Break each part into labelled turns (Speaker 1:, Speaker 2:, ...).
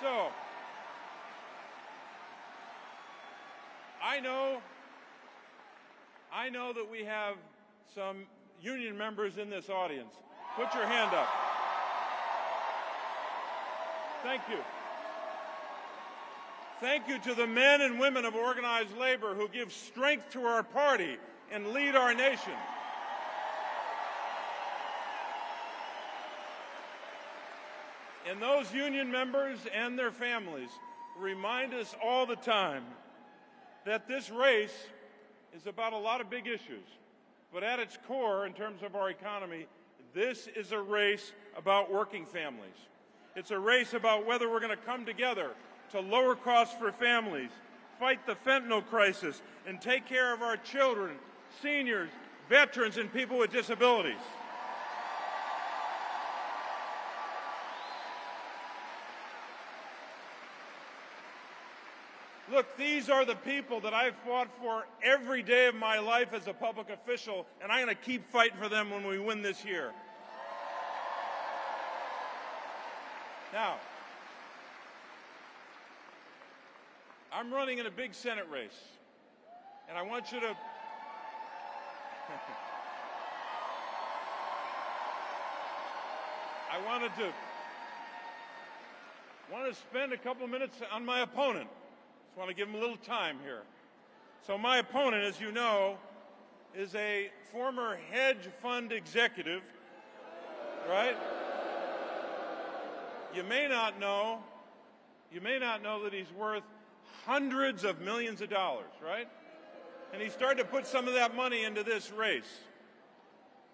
Speaker 1: So, I know that we have some union members in this audience. Put your hand up. Thank you. Thank you to the men and women of organized labor who give strength to our party and lead our nation. And those union members and their families remind us all the time that this race is about a lot of big issues. But at its core, in terms of our economy, this is a race about working families. It's a race about whether we're going to come together to lower costs for families, fight the fentanyl crisis, and take care of our children, seniors, veterans, and people with disabilities. Look, these are the people that I've fought for every day of my life as a public official, and I'm going to keep fighting for them when we win this year. Now, I'm running in a big Senate race, and I want you to I want to spend a couple minutes on my opponent. Just want to give him a little time here. So my opponent, as you know, is a former hedge fund executive, right? You may not know that he's worth hundreds of millions of dollars, right? And he started to put some of that money into this race.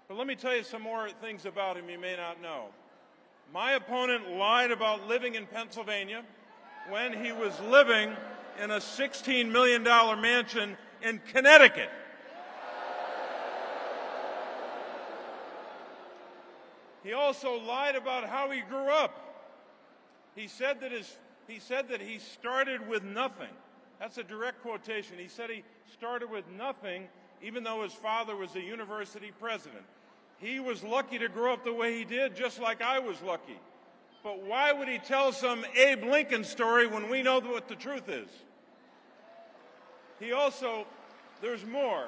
Speaker 1: But let me tell you some more things about him you may not know. My opponent lied about living in Pennsylvania when he was living in a $16 million mansion in Connecticut. He also lied about how he grew up. He said that he started with nothing. That's a direct quotation. He said he started with nothing, even though his father was a university president. He was lucky to grow up the way he did, just like I was lucky. But why would he tell some Abe Lincoln story when we know what the truth is? There's more.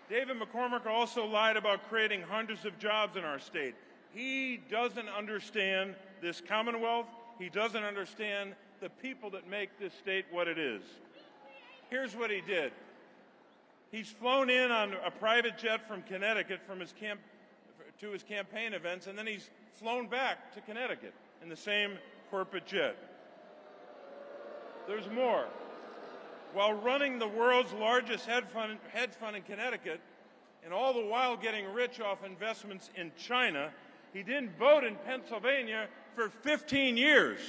Speaker 1: David McCormick also lied about creating hundreds of jobs in our state. He doesn't understand this Commonwealth. He doesn't understand the people that make this state what it is. Here's what he did. He's flown in on a private jet from Connecticut to his campaign events, and then he's flown back to Connecticut in the same corporate jet. There's more. While running the world's largest hedge fund in Connecticut, and all the while getting rich off investments in China, he didn't vote in Pennsylvania for 15 years.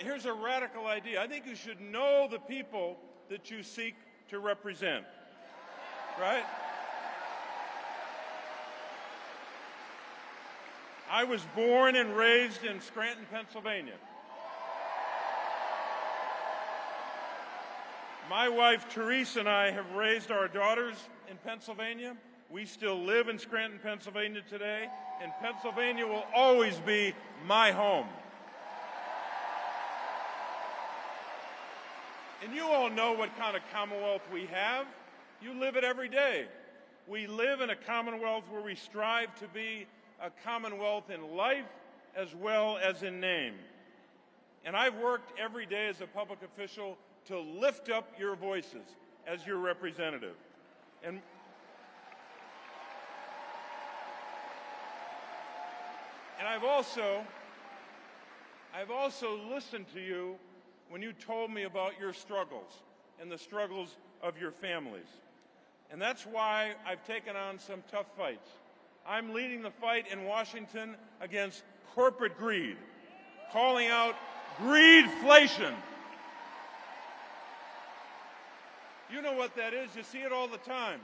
Speaker 1: Here's a radical idea. I think you should know the people that you seek to represent, right? I was born and raised in Scranton, Pennsylvania. My wife, Therese, and I have raised our daughters in Pennsylvania. We still live in Scranton, Pennsylvania today, and Pennsylvania will always be my home. And you all know what kind of Commonwealth we have. You live it every day. We live in a Commonwealth where we strive to be a Commonwealth in life as well as in name. And I've worked every day as a public official to lift up your voices as your representative. And I've also listened to you when you told me about your struggles and the struggles of your families. And that's why I've taken on some tough fights. I'm leading the fight in Washington against corporate greed, calling out greedflation. You know what that is. You see it all the time.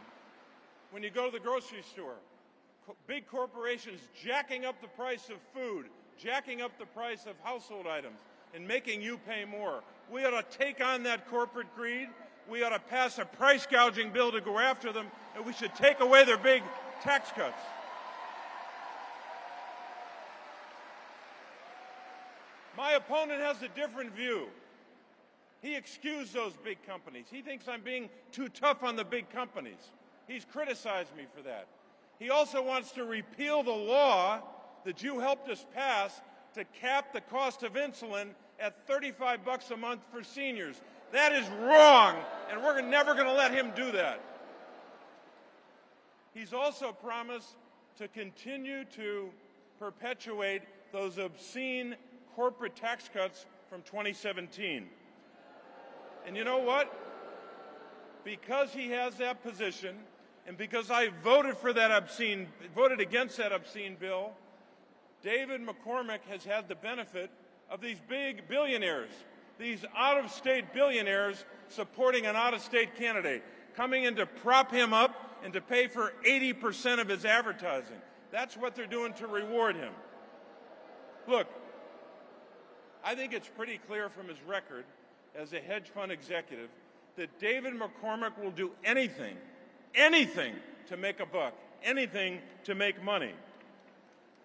Speaker 1: When you go to the grocery store, big corporations jacking up the price of food, jacking up the price of household items, and making you pay more. We ought to take on that corporate greed. We ought to pass a price gouging bill to go after them, and we should take away their big tax cuts. My opponent has a different view. He excused those big companies. He thinks I'm being too tough on the big companies. He's criticized me for that. He also wants to repeal the law that you helped us pass to cap the cost of insulin at $35 a month for seniors. That is wrong, and we're never going to let him do that. He's also promised to continue to perpetuate those obscene corporate tax cuts from 2017. And you know what? Because he has that position, and because I voted against that obscene bill, David McCormick has had the benefit of these big billionaires, these out-of-state billionaires supporting an out-of-state candidate, coming in to prop him up and to pay for 80% of his advertising. That's what they're doing to reward him. Look, I think it's pretty clear from his record as a hedge fund executive that David McCormick will do anything to make a buck, anything to make money.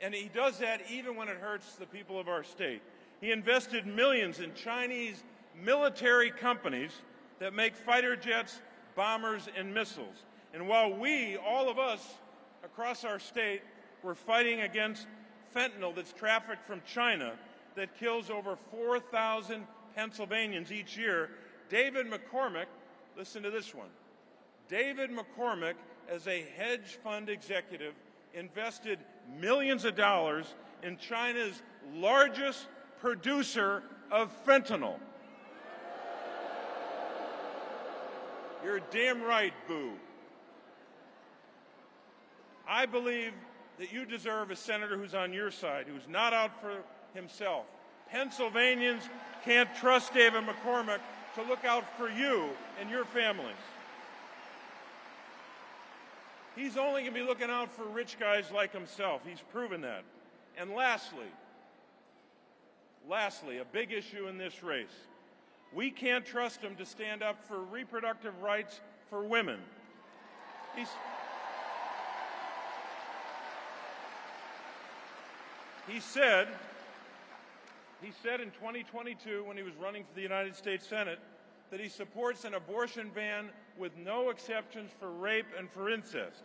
Speaker 1: And he does that even when it hurts the people of our state. He invested millions in Chinese military companies that make fighter jets, bombers, and missiles. And while we, all of us across our state, were fighting against fentanyl that's trafficked from China that kills over 4,000 Pennsylvanians each year, David McCormick, listen to this one, David McCormick, as a hedge fund executive, invested millions of dollars in China's largest producer of fentanyl. You're damn right, boo. I believe that you deserve a senator who's on your side, who's not out for himself. Pennsylvanians can't trust David McCormick to look out for you and your families. He's only going to be looking out for rich guys like himself. He's proven that. And lastly, a big issue in this race. We can't trust him to stand up for reproductive rights for women. He said in 2022, when he was running for the United States Senate, that he supports an abortion ban with no exceptions for rape and for incest.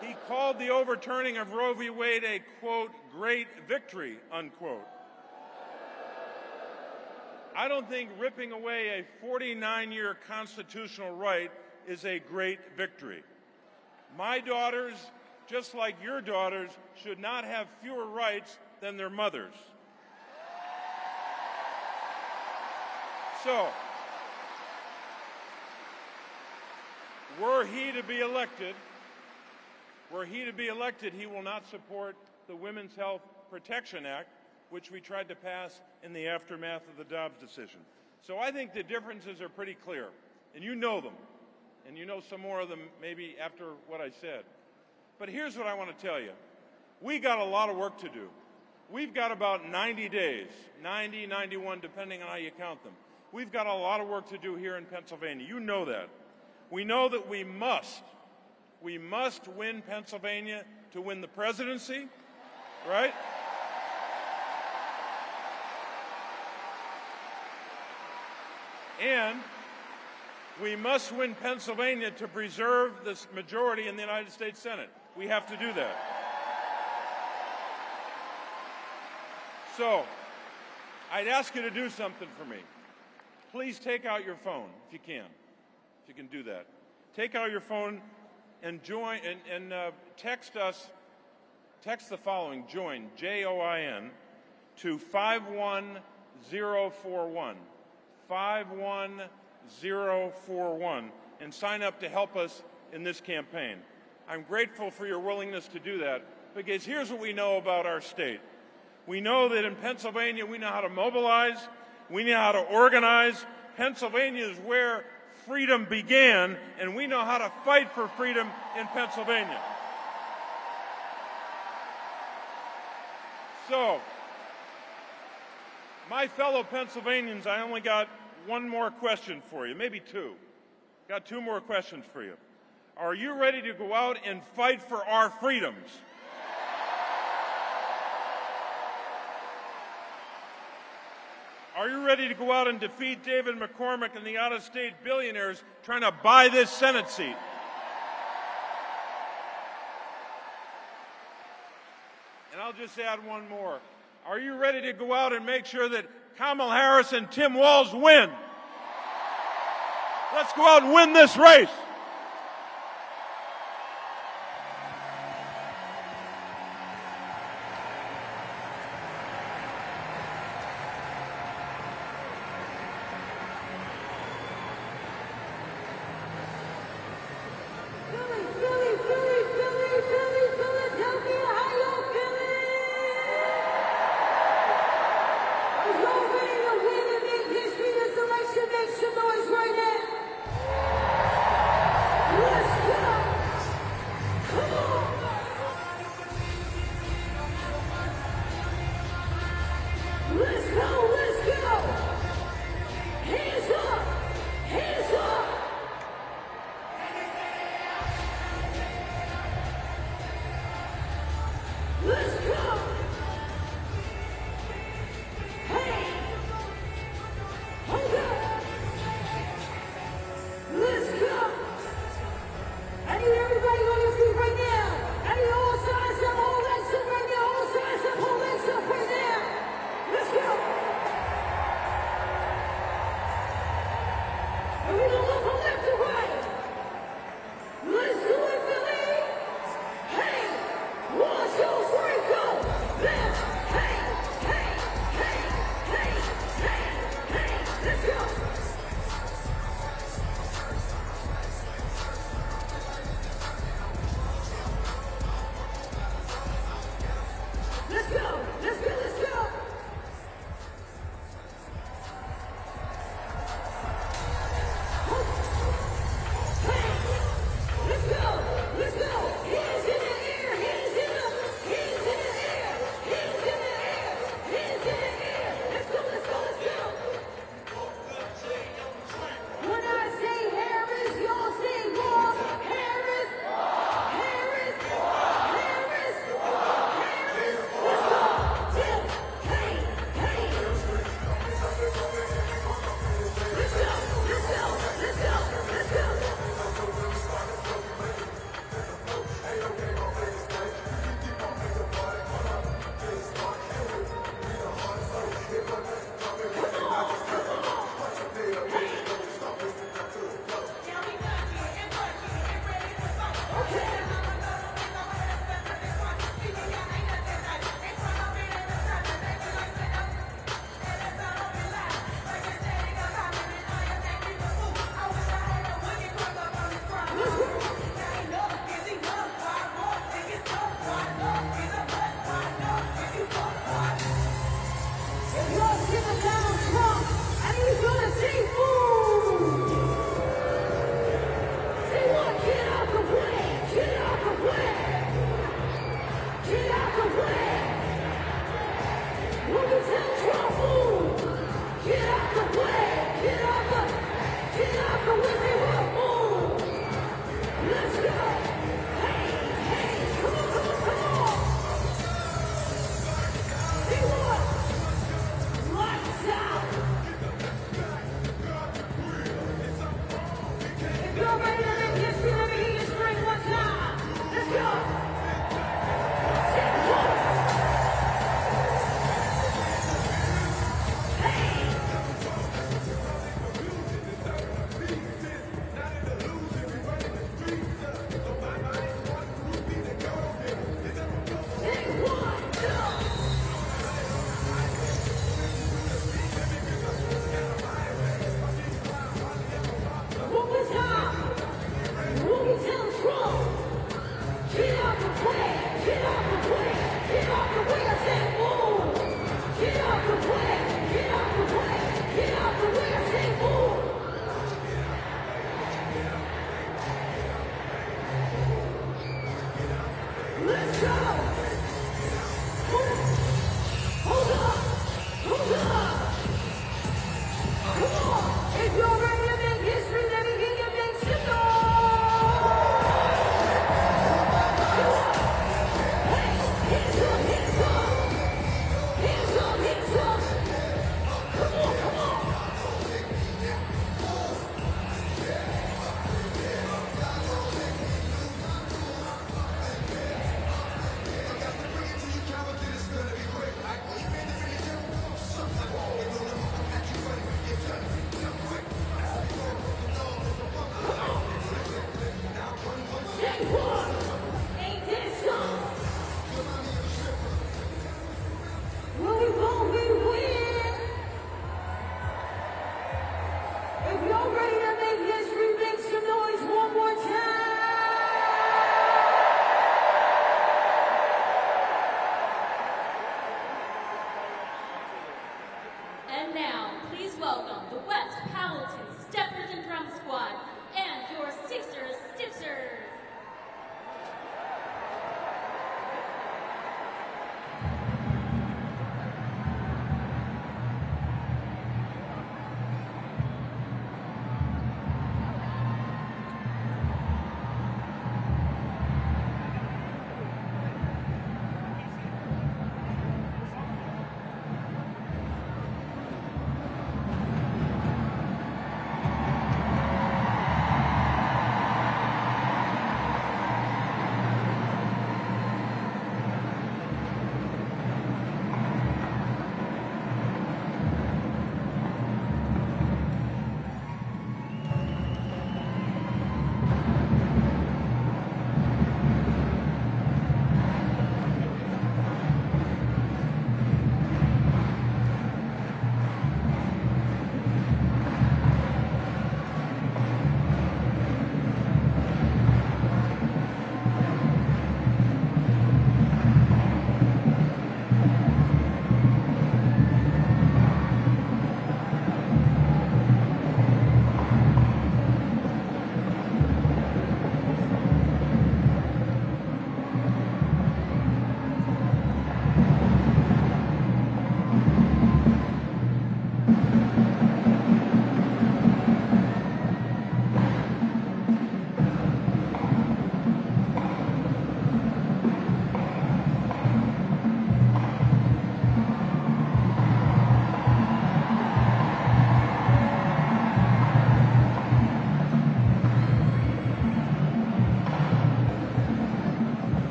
Speaker 1: He called the overturning of Roe v. Wade a, quote, great victory, unquote. I don't think ripping away a 49-year constitutional right is a great victory. My daughters, just like your daughters, should not have fewer rights than their mothers. So, were he to be elected, he will not support the Women's Health Protection Act, which we tried to pass in the aftermath of the Dobbs decision. So I think the differences are pretty clear, and you know them, and you know some more of them maybe after what I said. But here's what I want to tell you. We got a lot of work to do. We've got about 90 days, 90, 91, depending on how you count them. We've got a lot of work to do here in Pennsylvania. You know that. We know that we must win Pennsylvania to win the presidency, right? And we must win Pennsylvania to preserve this majority in the United States Senate. We have to do that. So, I'd ask you to do something for me. Please take out your phone, if you can do that. Take out your phone and join, and text us, text the following, join, J-O-I-N, to 51041, 51041, and sign up to help us in this campaign. I'm grateful for your willingness to do that, because here's what we know about our state. We know that in Pennsylvania, we know how to mobilize, we know how to organize. Pennsylvania is where freedom began, and we know how to fight for freedom in Pennsylvania. So, my fellow Pennsylvanians, I only got one more question for you, maybe two. Got two more questions for you. Are you ready to go out and fight for our freedoms? Are you ready to go out and defeat David McCormick and the out-of-state billionaires trying to buy this Senate seat? And I'll just add one more. Are you ready to go out and make sure that Kamala Harris and Tim Walz win? Let's go out and win this race.
Speaker 2: Come on!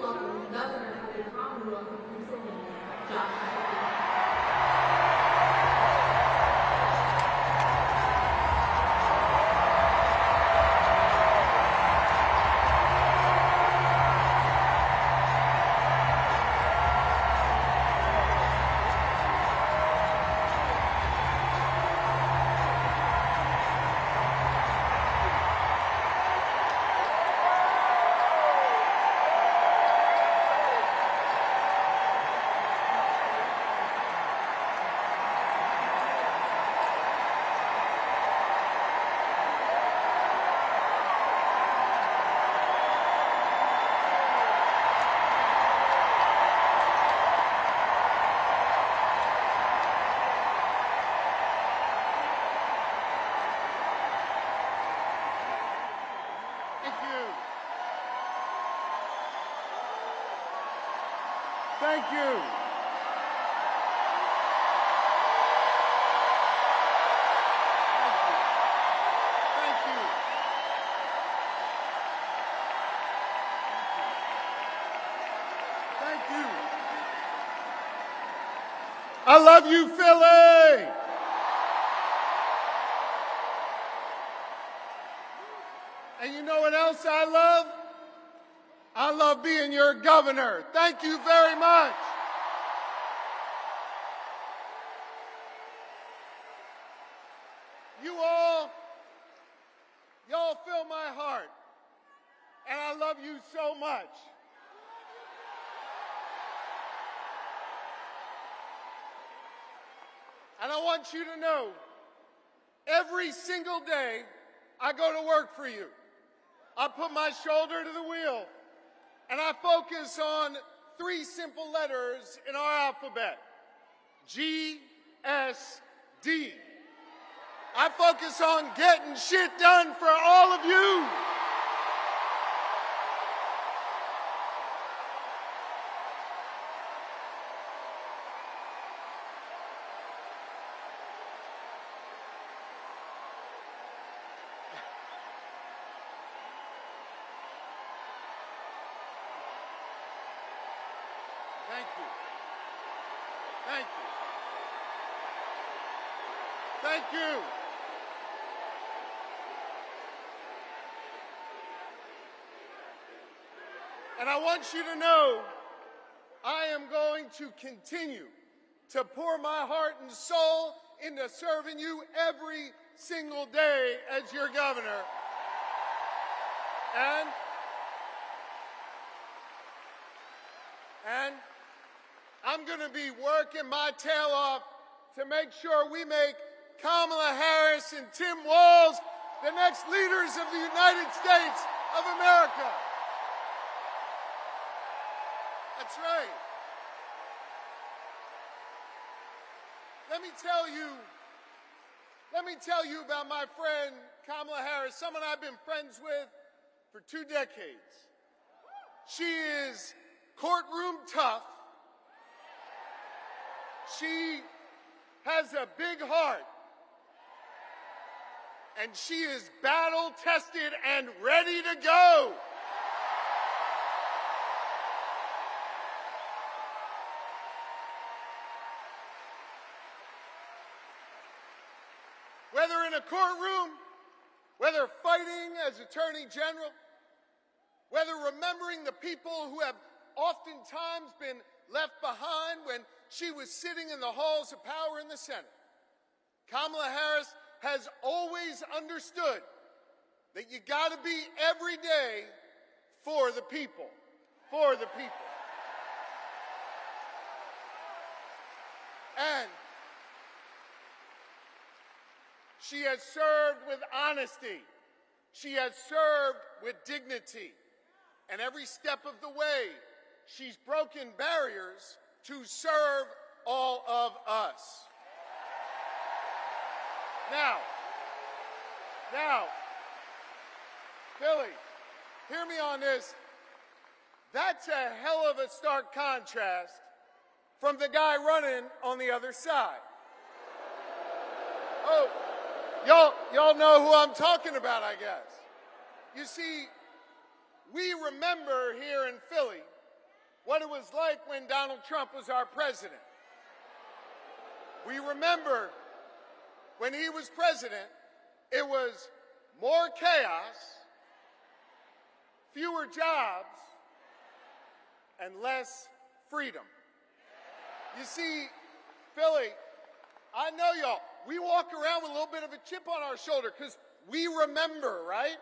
Speaker 2: welcome the Governor of the Commonwealth of Pennsylvania, Josh.
Speaker 3: Thank you. Thank you. Thank you. I love you, Philly. And you know what else I love? I love being your governor. Thank you very much. Y'all fill my heart. And I love you so much. And I want you to know, every single day I go to work for you. I put my shoulder to the wheel. And I focus on 3 simple letters in our alphabet. G, S, D. I focus on getting shit done for all of you. Thank you. Thank you. Thank you. And I want you to know, I am going to continue to pour my heart and soul into serving you every single day as your governor. And I'm going to be working my tail off to make sure we make Kamala Harris and Tim Walz the next leaders of the United States of America. That's right. Let me tell you about my friend Kamala Harris, someone I've been friends with for 2 decades. She is courtroom tough. She has a big heart. And she is battle tested and ready to go. Whether in a courtroom, whether fighting as Attorney General, whether remembering the people who have oftentimes been left behind when she was sitting in the halls of power in the Senate, Kamala Harris has always understood that you got to be every day for the people, for the people. And she has served with honesty. She has served with dignity. And every step of the way, she's broken barriers to serve all of us. Now, Billy, hear me on this. That's a hell of a stark contrast from the guy running on the other side. Oh, y'all know who I'm talking about, I guess. You see, we remember here in Philly what it was like when Donald Trump was our president. We remember when he was president, it was more chaos, fewer jobs, and less freedom. You see, Philly, I know y'all, we walk around with a little bit of a chip on our shoulder because we remember, right?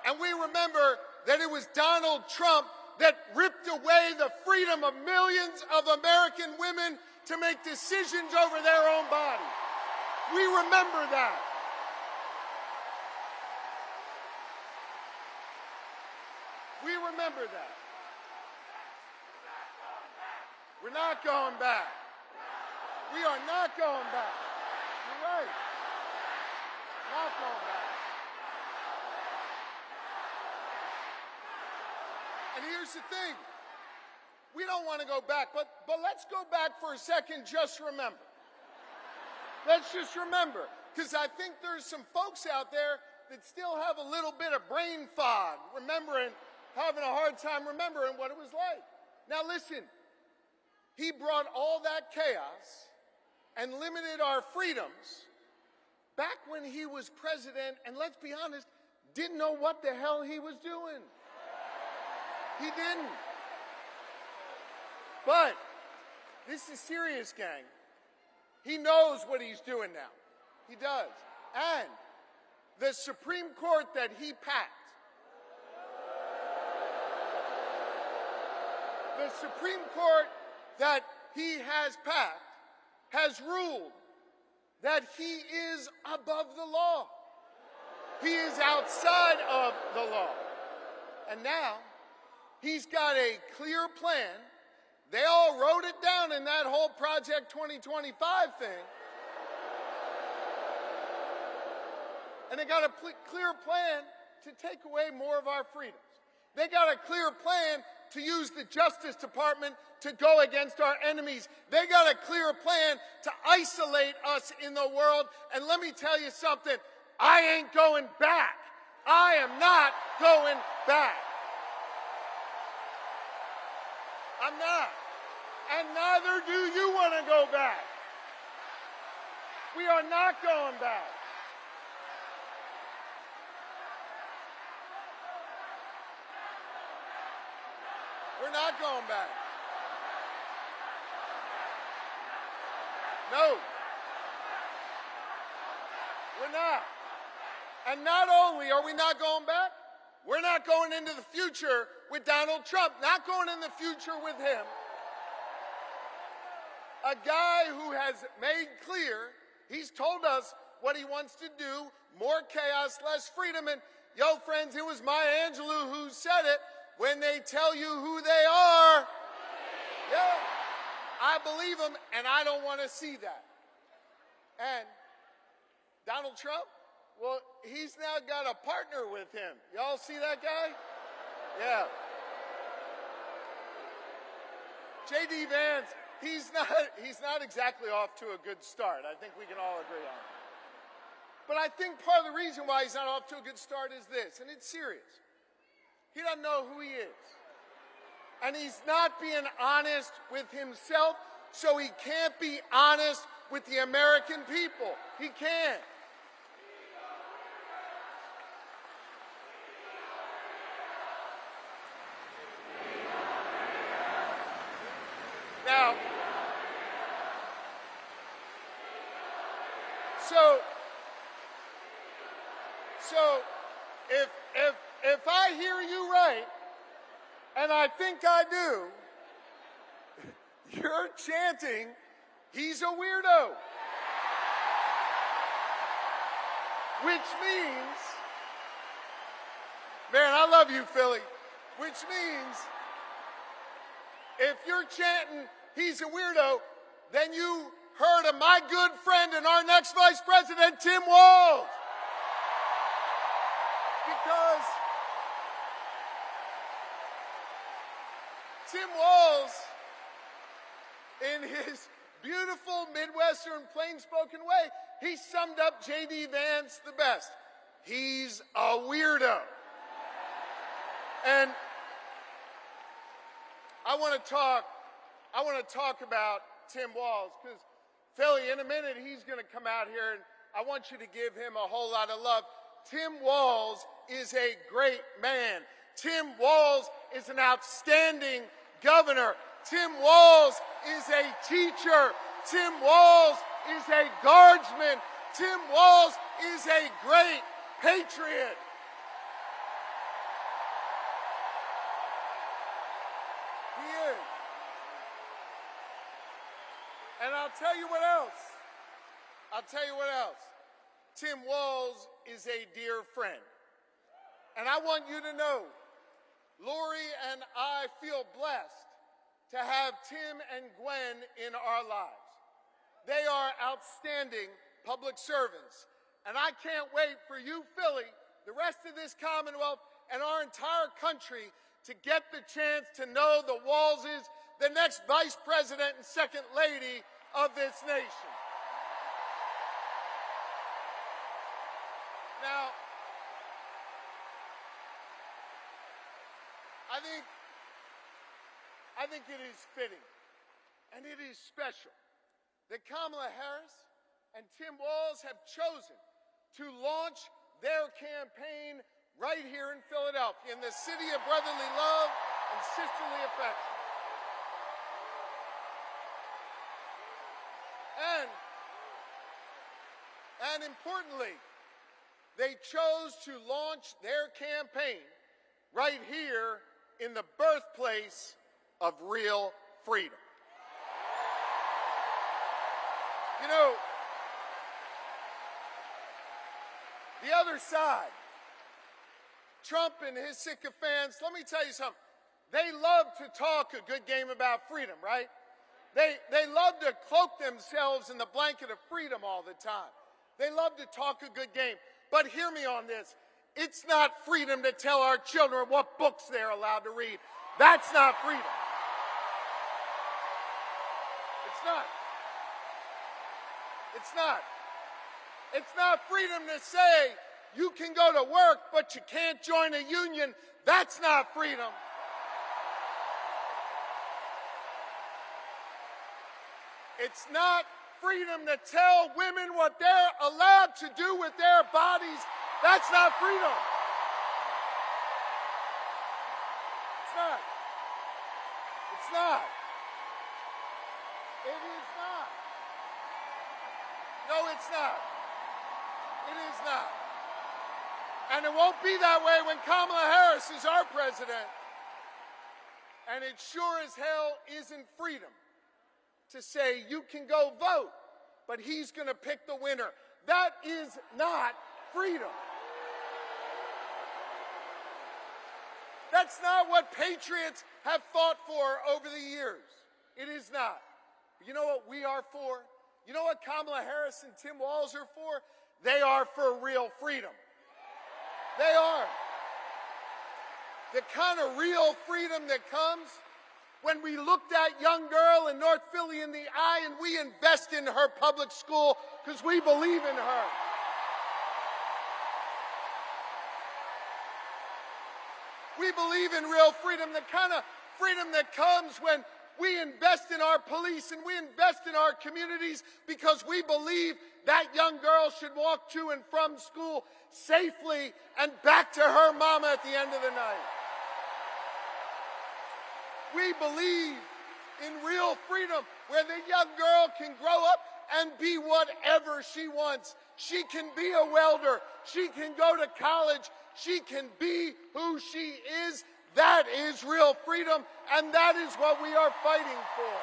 Speaker 3: And we remember that it was Donald Trump that ripped away the freedom of millions of American women to make decisions over their own bodies. We remember that. We remember that. We're not going back. We are not going back. You're right. Not going back. And here's the thing. We don't want to go back, but let's go back for a second. Just remember. Let's just remember, because I think there's some folks out there that still have a little bit of brain fog, having a hard time remembering what it was like. Now listen, he brought all that chaos and limited our freedoms back when he was president, and let's be honest, didn't know what the hell he was doing. He didn't. But this is serious, gang. He knows what he's doing now. He does. And the Supreme Court that he packed, the Supreme Court that he has packed has ruled that he is above the law. He is outside of the law. And now he's got a clear plan. They all wrote it down in that whole Project 2025 thing. And they got a clear plan to take away more of our freedoms. They got a clear plan to use the Justice Department to go against our enemies. They got a clear plan to isolate us in the world. And let me tell you something, I ain't going back. I am not going back. I'm not. And neither do you want to go back. We are not going back. We're not going back. No. We're not. And not only are we not going back, we're not going into the future with Donald Trump, not going in the future with him. A guy who has made clear, he's told us what he wants to do, more chaos, less freedom. And yo, friends, it was Maya Angelou who said it, when they tell you who they are, yeah, I believe them, and I don't want to see that. And Donald Trump, well, he's now got a partner with him. Y'all see that guy? Yeah. J.D. Vance, he's not exactly off to a good start. I think we can all agree on that. But I think part of the reason why he's not off to a good start is this, and it's serious. He doesn't know who he is. And he's not being honest with himself, so he can't be honest with the American people. He can't. Now, so if I hear you right, and I think I do, you're chanting, he's a weirdo. Which means, man, I love you, Philly. Which means, if you're chanting, he's a weirdo, then you heard of my good friend and our next vice president, Tim Walz. Because Tim Walz, in his beautiful Midwestern plain-spoken way, he summed up J.D. Vance the best. He's a weirdo. And I want to talk about Tim Walz, because Philly, in a minute, he's going to come out here, and I want you to give him a whole lot of love. Tim Walz is a great man. Tim Walz is an outstanding governor. Tim Walz is a teacher. Tim Walz is a guardsman. Tim Walz is a great patriot. He is. And I'll tell you what else. Tim Walz is a dear friend. And I want you to know, Lori and I feel blessed to have Tim and Gwen in our lives. They are outstanding public servants. And I can't wait for you, Philly, the rest of this Commonwealth, and our entire country to get the chance to know the Walzes, the next Vice President and Second Lady of this nation. Now, I think it is fitting, and it is special, that Kamala Harris and Tim Walz have chosen to launch their campaign right here in Philadelphia, in the city of brotherly love and sisterly affection. And importantly, they chose to launch their campaign right here in the birthplace of real freedom. You know, the other side, Trump and his sycophants, let me tell you something. They love to talk a good game about freedom, right? They love to cloak themselves in the blanket of freedom all the time. They love to talk a good game. But hear me on this. It's not freedom to tell our children what books they're allowed to read. That's not freedom. It's not. It's not. It's not freedom to say you can go to work, but you can't join a union. That's not freedom. It's not freedom to tell women what they're allowed to do with their bodies. That's not freedom. It's not. It's not. It is not. No, it's not. It is not. And it won't be that way when Kamala Harris is our president. And it sure as hell isn't freedom to say you can go vote, but he's going to pick the winner. That is not freedom. That's not what patriots have fought for over the years. It is not. But you know what we are for? You know what Kamala Harris and Tim Walz are for? They are for real freedom. They are. The kind of real freedom that comes when we look that young girl in North Philly in the eye and we invest in her public school because we believe in her. We believe in real freedom, the kind of freedom that comes when we invest in our police and we invest in our communities because we believe that young girl should walk to and from school safely and back to her mama at the end of the night. We believe in real freedom where the young girl can grow up and be whatever she wants. She can be a welder. She can go to college. She can be who she is. That is real freedom, and that is what we are fighting for.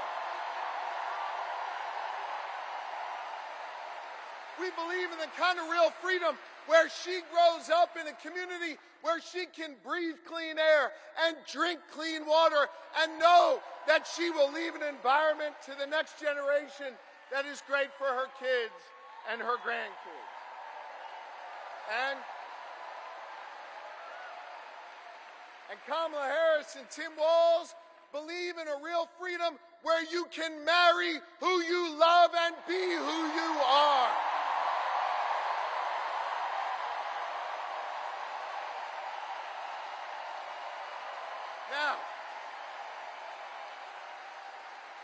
Speaker 3: We believe in the kind of real freedom where she grows up in a community where she can breathe clean air and drink clean water and know that she will leave an environment to the next generation that is great for her kids and her grandkids. And Kamala Harris and Tim Walz believe in a real freedom where you can marry who you love and be who you are.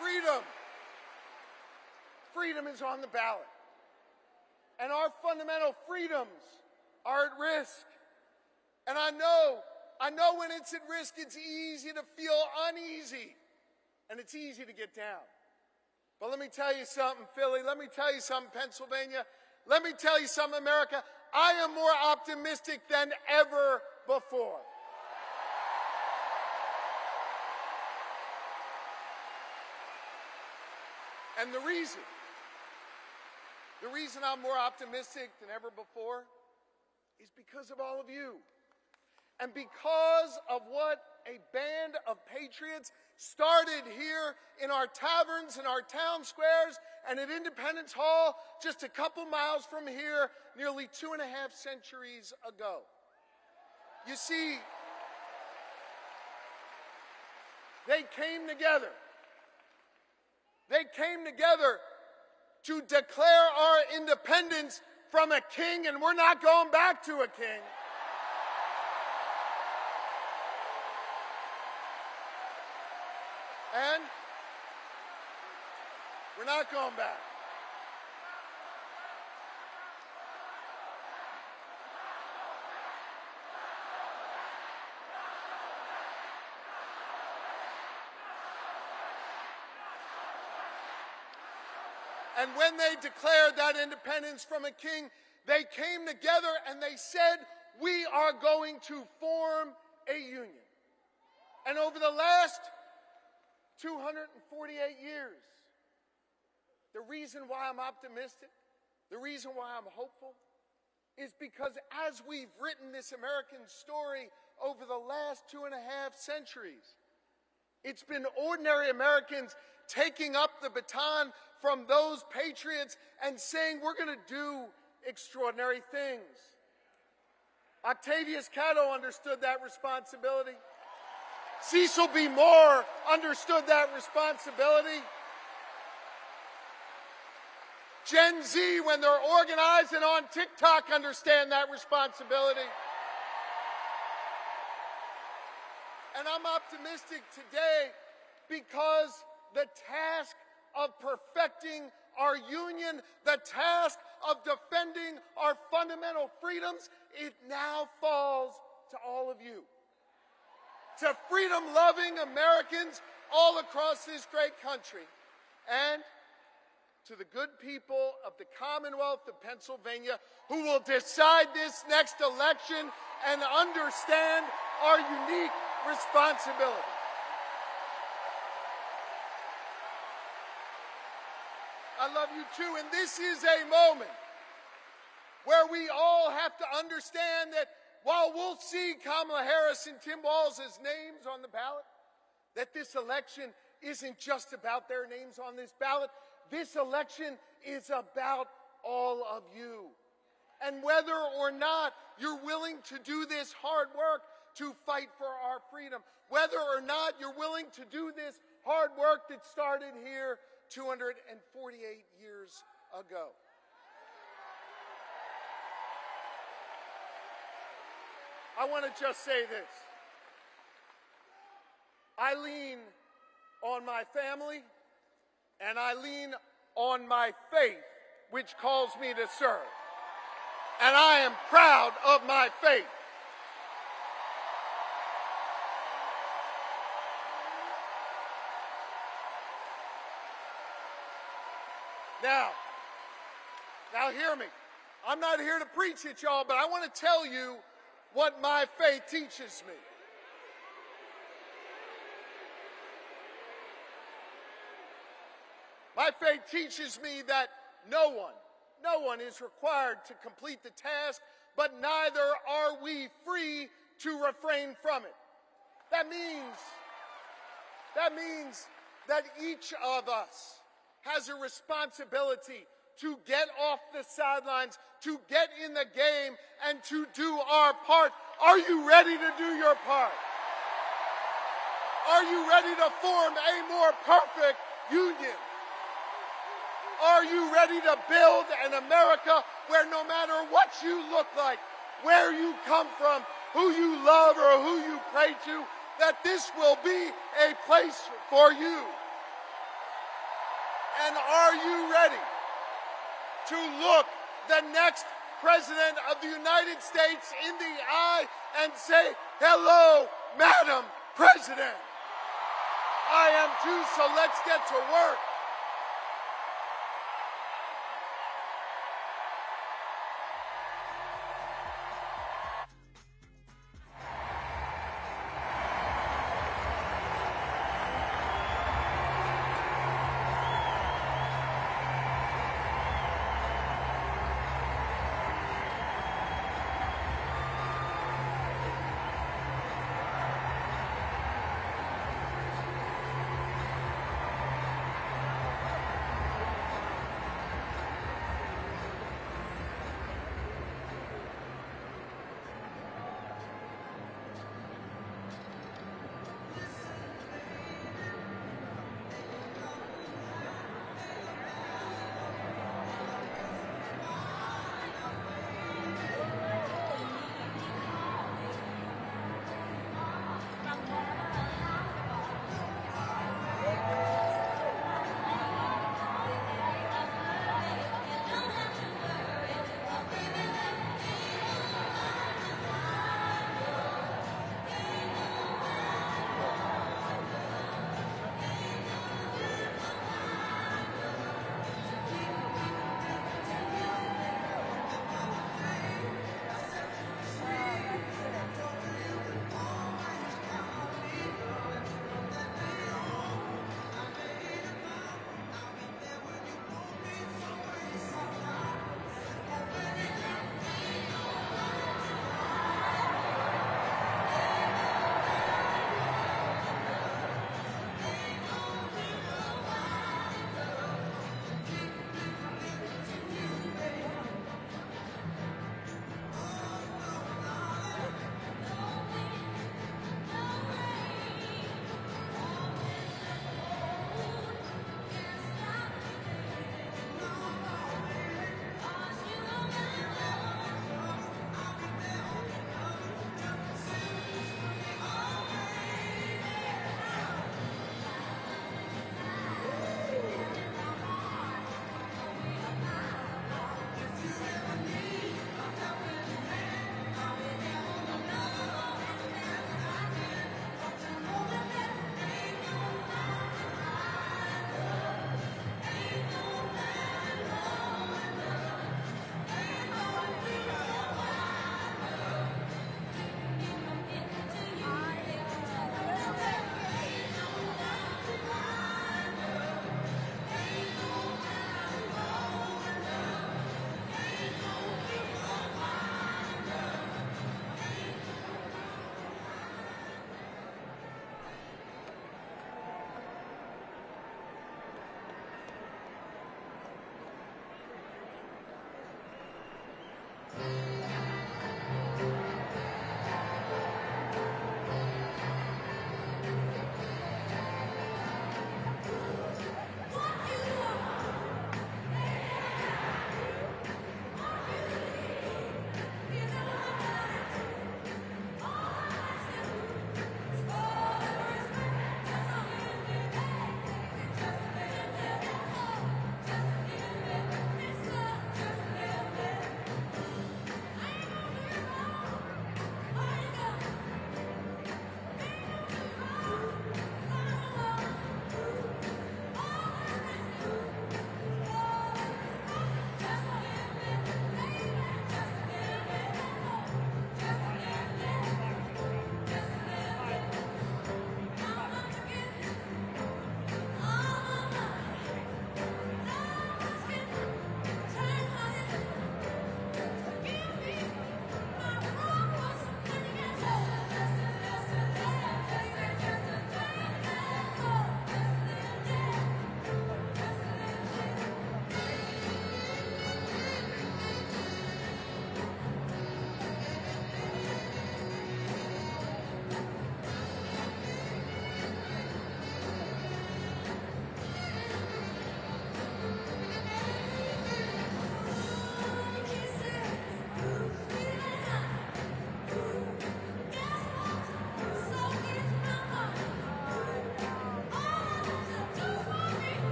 Speaker 3: Freedom is on the ballot. And our fundamental freedoms are at risk. And I know when it's at risk, it's easy to feel uneasy. And it's easy to get down. But let me tell you something, Philly. Let me tell you something, Pennsylvania. Let me tell you something, America. I am more optimistic than ever before. And the reason I'm more optimistic than ever before is because of all of you. And because of what a band of patriots started here in our taverns and our town squares and at Independence Hall just a couple miles from here nearly 2.5 centuries ago. You see, they came together. They came together to declare our independence from a king, and we're not going back to a king. And we're not going back. And when they declared that independence from a king, they came together and they said, we are going to form a union. And over the last 248 years, the reason why I'm optimistic, the reason why I'm hopeful, is because as we've written this American story over the last 2.5 centuries, it's been ordinary Americans taking up the baton from those patriots and saying, we're going to do extraordinary things. Octavius Catto understood that responsibility. Cecil B. Moore understood that responsibility. Gen Z, when they're organized and on TikTok, understand that responsibility. And I'm optimistic today because the task of perfecting our union, the task of defending our fundamental freedoms, it now falls to all of you. To freedom-loving Americans all across this great country. And to the good people of the Commonwealth of Pennsylvania who will decide this next election and understand our unique responsibility. I love you too, and this is a moment where we all have to understand that while we'll see Kamala Harris and Tim Walz as names on the ballot, that this election isn't just about their names on this ballot. This election is about all of you. And whether or not you're willing to do this hard work to fight for our freedom, whether or not you're willing to do this hard work that started here 248 years ago. I want to just say this. I lean on my family and I lean on my faith, which calls me to serve. And I am proud of my faith. Now hear me. I'm not here to preach at y'all, but I want to tell you what my faith teaches me. My faith teaches me that no one is required to complete the task, but neither are we free to refrain from it. That means that each of us has a responsibility to get off the sidelines, to get in the game, and to do our part. Are you ready to do your part? Are you ready to form a more perfect union? Are you ready to build an America where no matter what you look like, where you come from, who you love or who you pray to, that this will be a place for you? And are you ready to look the next President of the United States in the eye and say, "Hello, Madam President"? I am too, so let's get to work.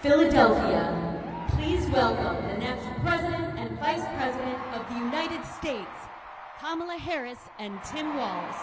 Speaker 2: Philadelphia, please welcome the next President and Vice President of the United States, Kamala Harris and Tim Walz.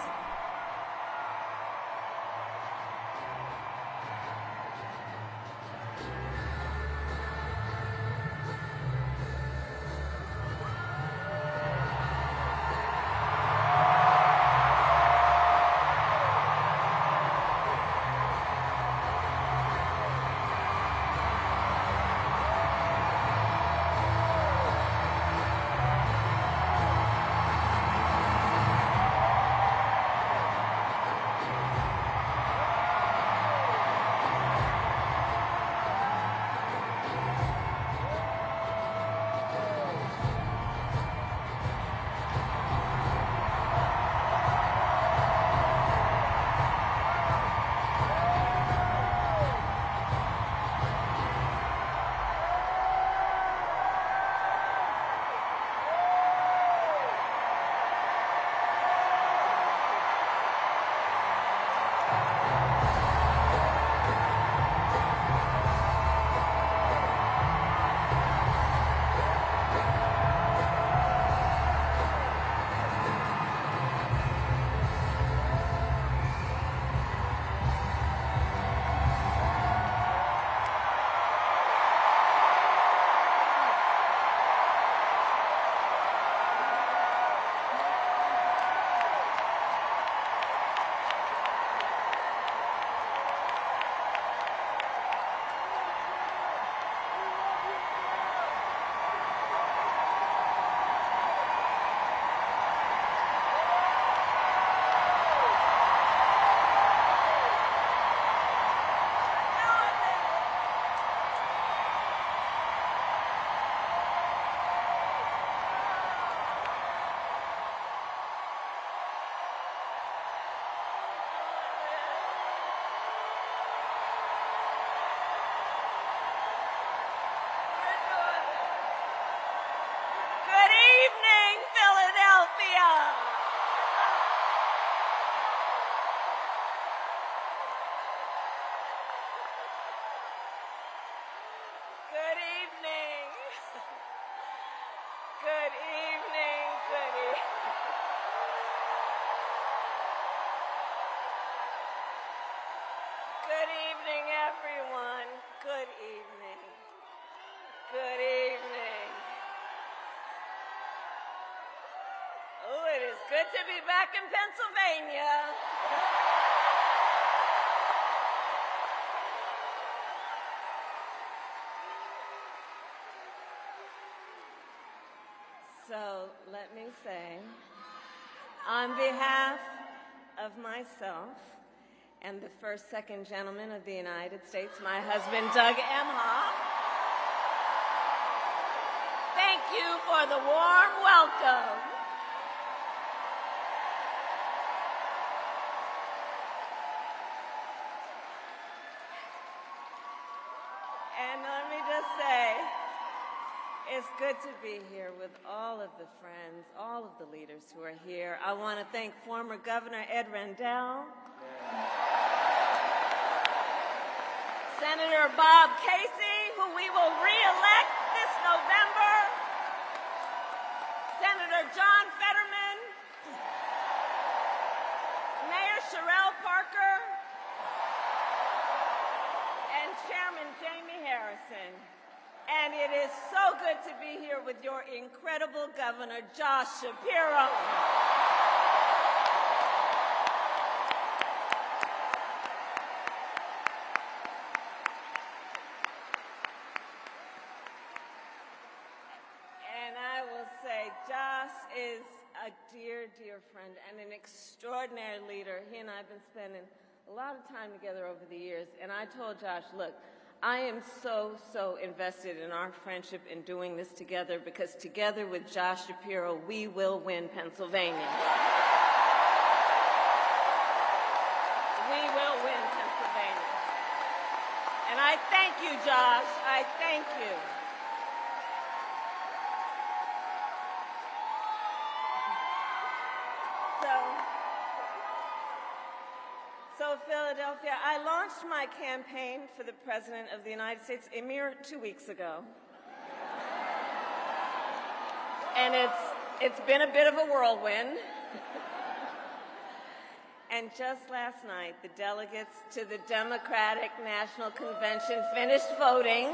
Speaker 4: Good evening, everyone. Good evening. Good evening. Oh, it is good to be back in Pennsylvania. So let me say, on behalf of myself and the first, second gentleman of the United States, my husband, Doug Emhoff, thank you for the warm welcome. And let me just say, it's good to be here with all of the friends, all of the leaders who are here. I want to thank former Governor Ed Rendell, Senator Bob Casey, who we will re-elect this November, Senator John Fetterman, Mayor Sherelle Parker, and Chairman Jamie Harrison. And it is so good to be here with your incredible Governor, Josh Shapiro. And I will say, Josh is a dear, dear friend and an extraordinary leader. He and I have been spending a lot of time together over the years. And I told Josh, look, I am so invested in our friendship in doing this together, because together with Josh Shapiro, we will win Pennsylvania. We will win Pennsylvania. And I thank you, Josh. I thank you. So, Philadelphia, I launched my campaign for the President of the United States a mere 2 weeks ago. And it's been a bit of a whirlwind. And just last night, the delegates to the Democratic National Convention finished voting.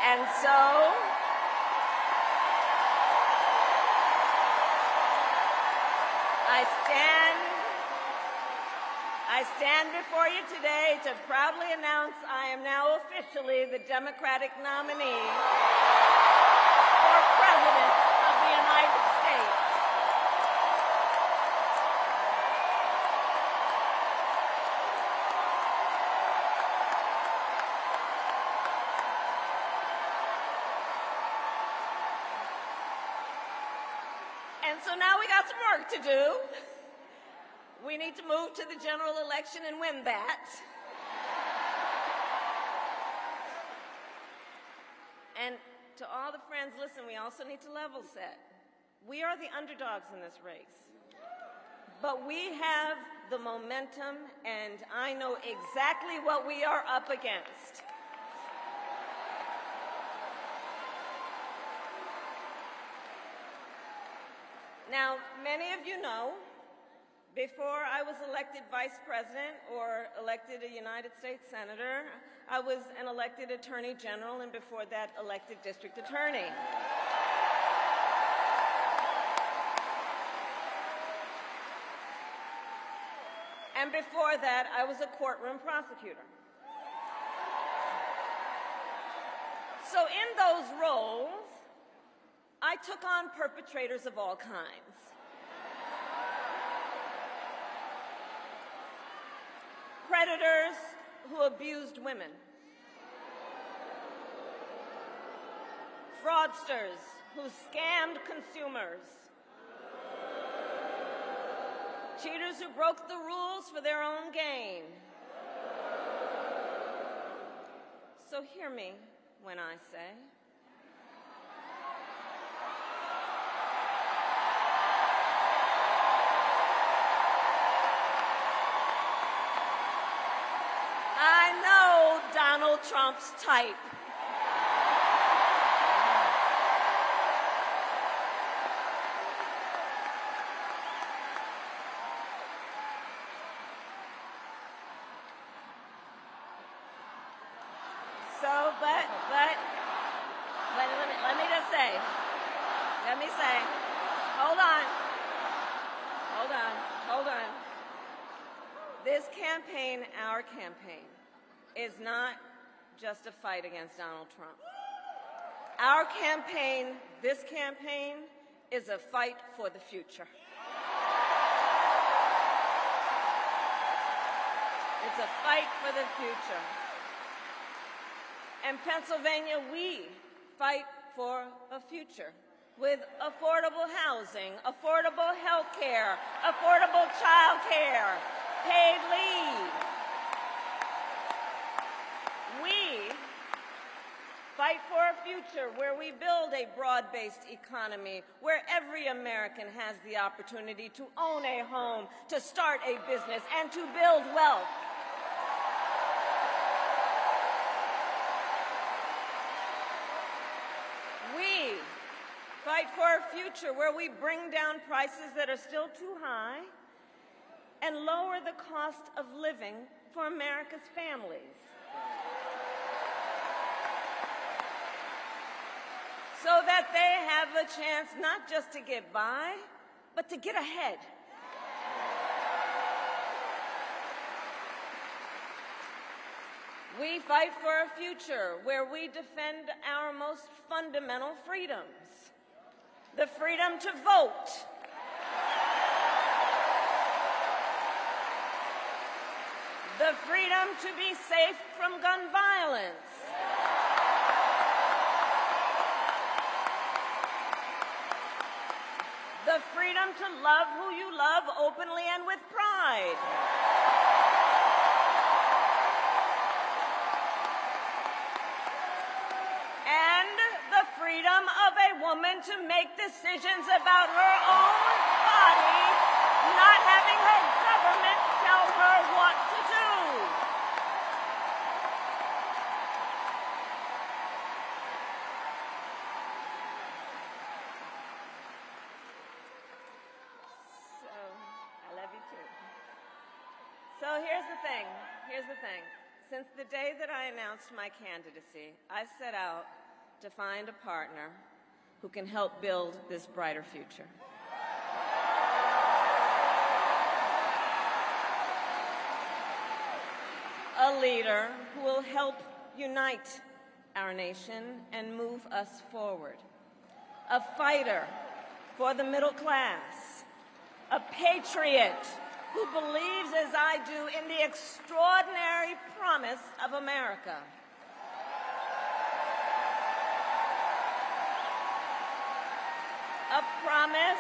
Speaker 4: And so I stand before you today to proudly announce I am now officially the Democratic nominee for President of the United States. And so now we got some work to do. We need to move to the general election and win that. And to all the friends, listen, we also need to level set. We are the underdogs in this race. But we have the momentum, and I know exactly what we are up against. Now, many of you know, before I was elected vice president or elected a United States senator, I was an elected attorney general, and before that, elected district attorney. And before that, I was a courtroom prosecutor. So in those roles, I took on perpetrators of all kinds. Predators who abused women. Fraudsters who scammed consumers. Cheaters who broke the rules for their own gain. So hear me when I say, I know Donald Trump's type. So, but let me say, hold on. This campaign, our campaign, is not just a fight against Donald Trump. Our campaign, this campaign, is a fight for the future. It's a fight for the future. In Pennsylvania, we fight for a future with affordable housing, affordable health care, affordable child care, paid leave. We fight for a future where we build a broad-based economy, where every American has the opportunity to own a home, to start a business, and to build wealth. We fight for a future where we bring down prices that are still too high and lower the cost of living for America's families. So that they have a chance not just to get by, but to get ahead. We fight for a future where we defend our most fundamental freedoms. The freedom to vote. The freedom to be safe from gun violence. The freedom to love who you love openly and with pride. And the freedom of a woman to make decisions about her own body, not having her government tell her what So here's the thing. Since the day that I announced my candidacy, I set out to find a partner who can help build this brighter future. A leader who will help unite our nation and move us forward. A fighter for the middle class. A patriot who believes, as I do, in the extraordinary promise of America. A promise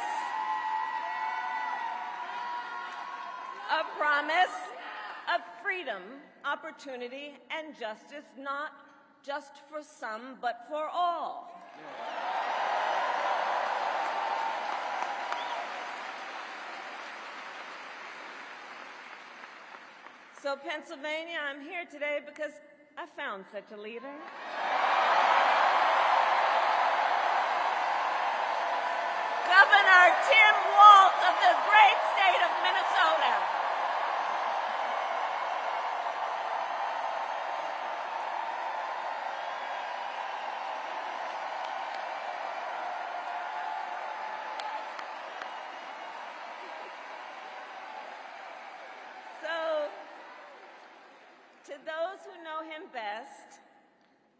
Speaker 4: of freedom, opportunity, and justice, not just for some, but for all. So, Pennsylvania, I'm here today because I found such a leader. Governor Tim Walz of the great state of Minnesota.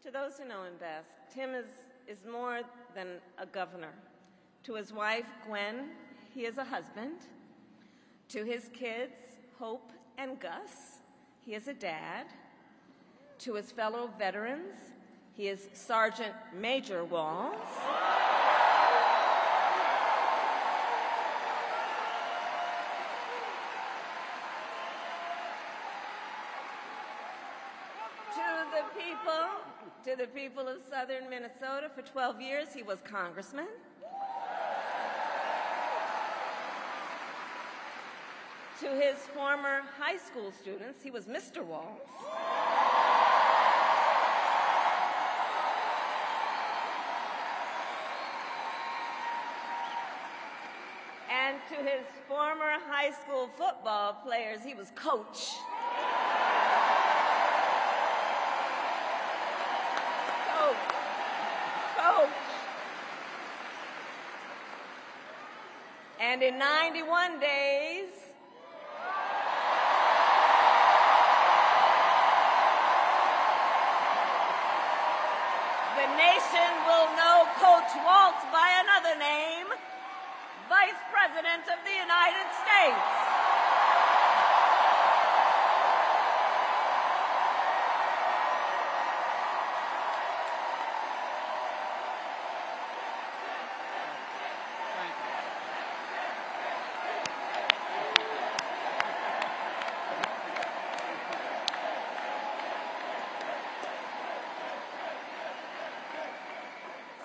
Speaker 4: To those who know him best, Tim is more than a governor. To his wife, Gwen, he is a husband. To his kids, Hope and Gus, he is a dad. To his fellow veterans, he is Sergeant Major Walz. To the people of southern Minnesota, for 12 years, he was congressman. To his former high school students, he was Mr. Walz. And to his former high school football players, he was coach. And in 91 days, the nation will know Coach Walz by another name, Vice President of the United States.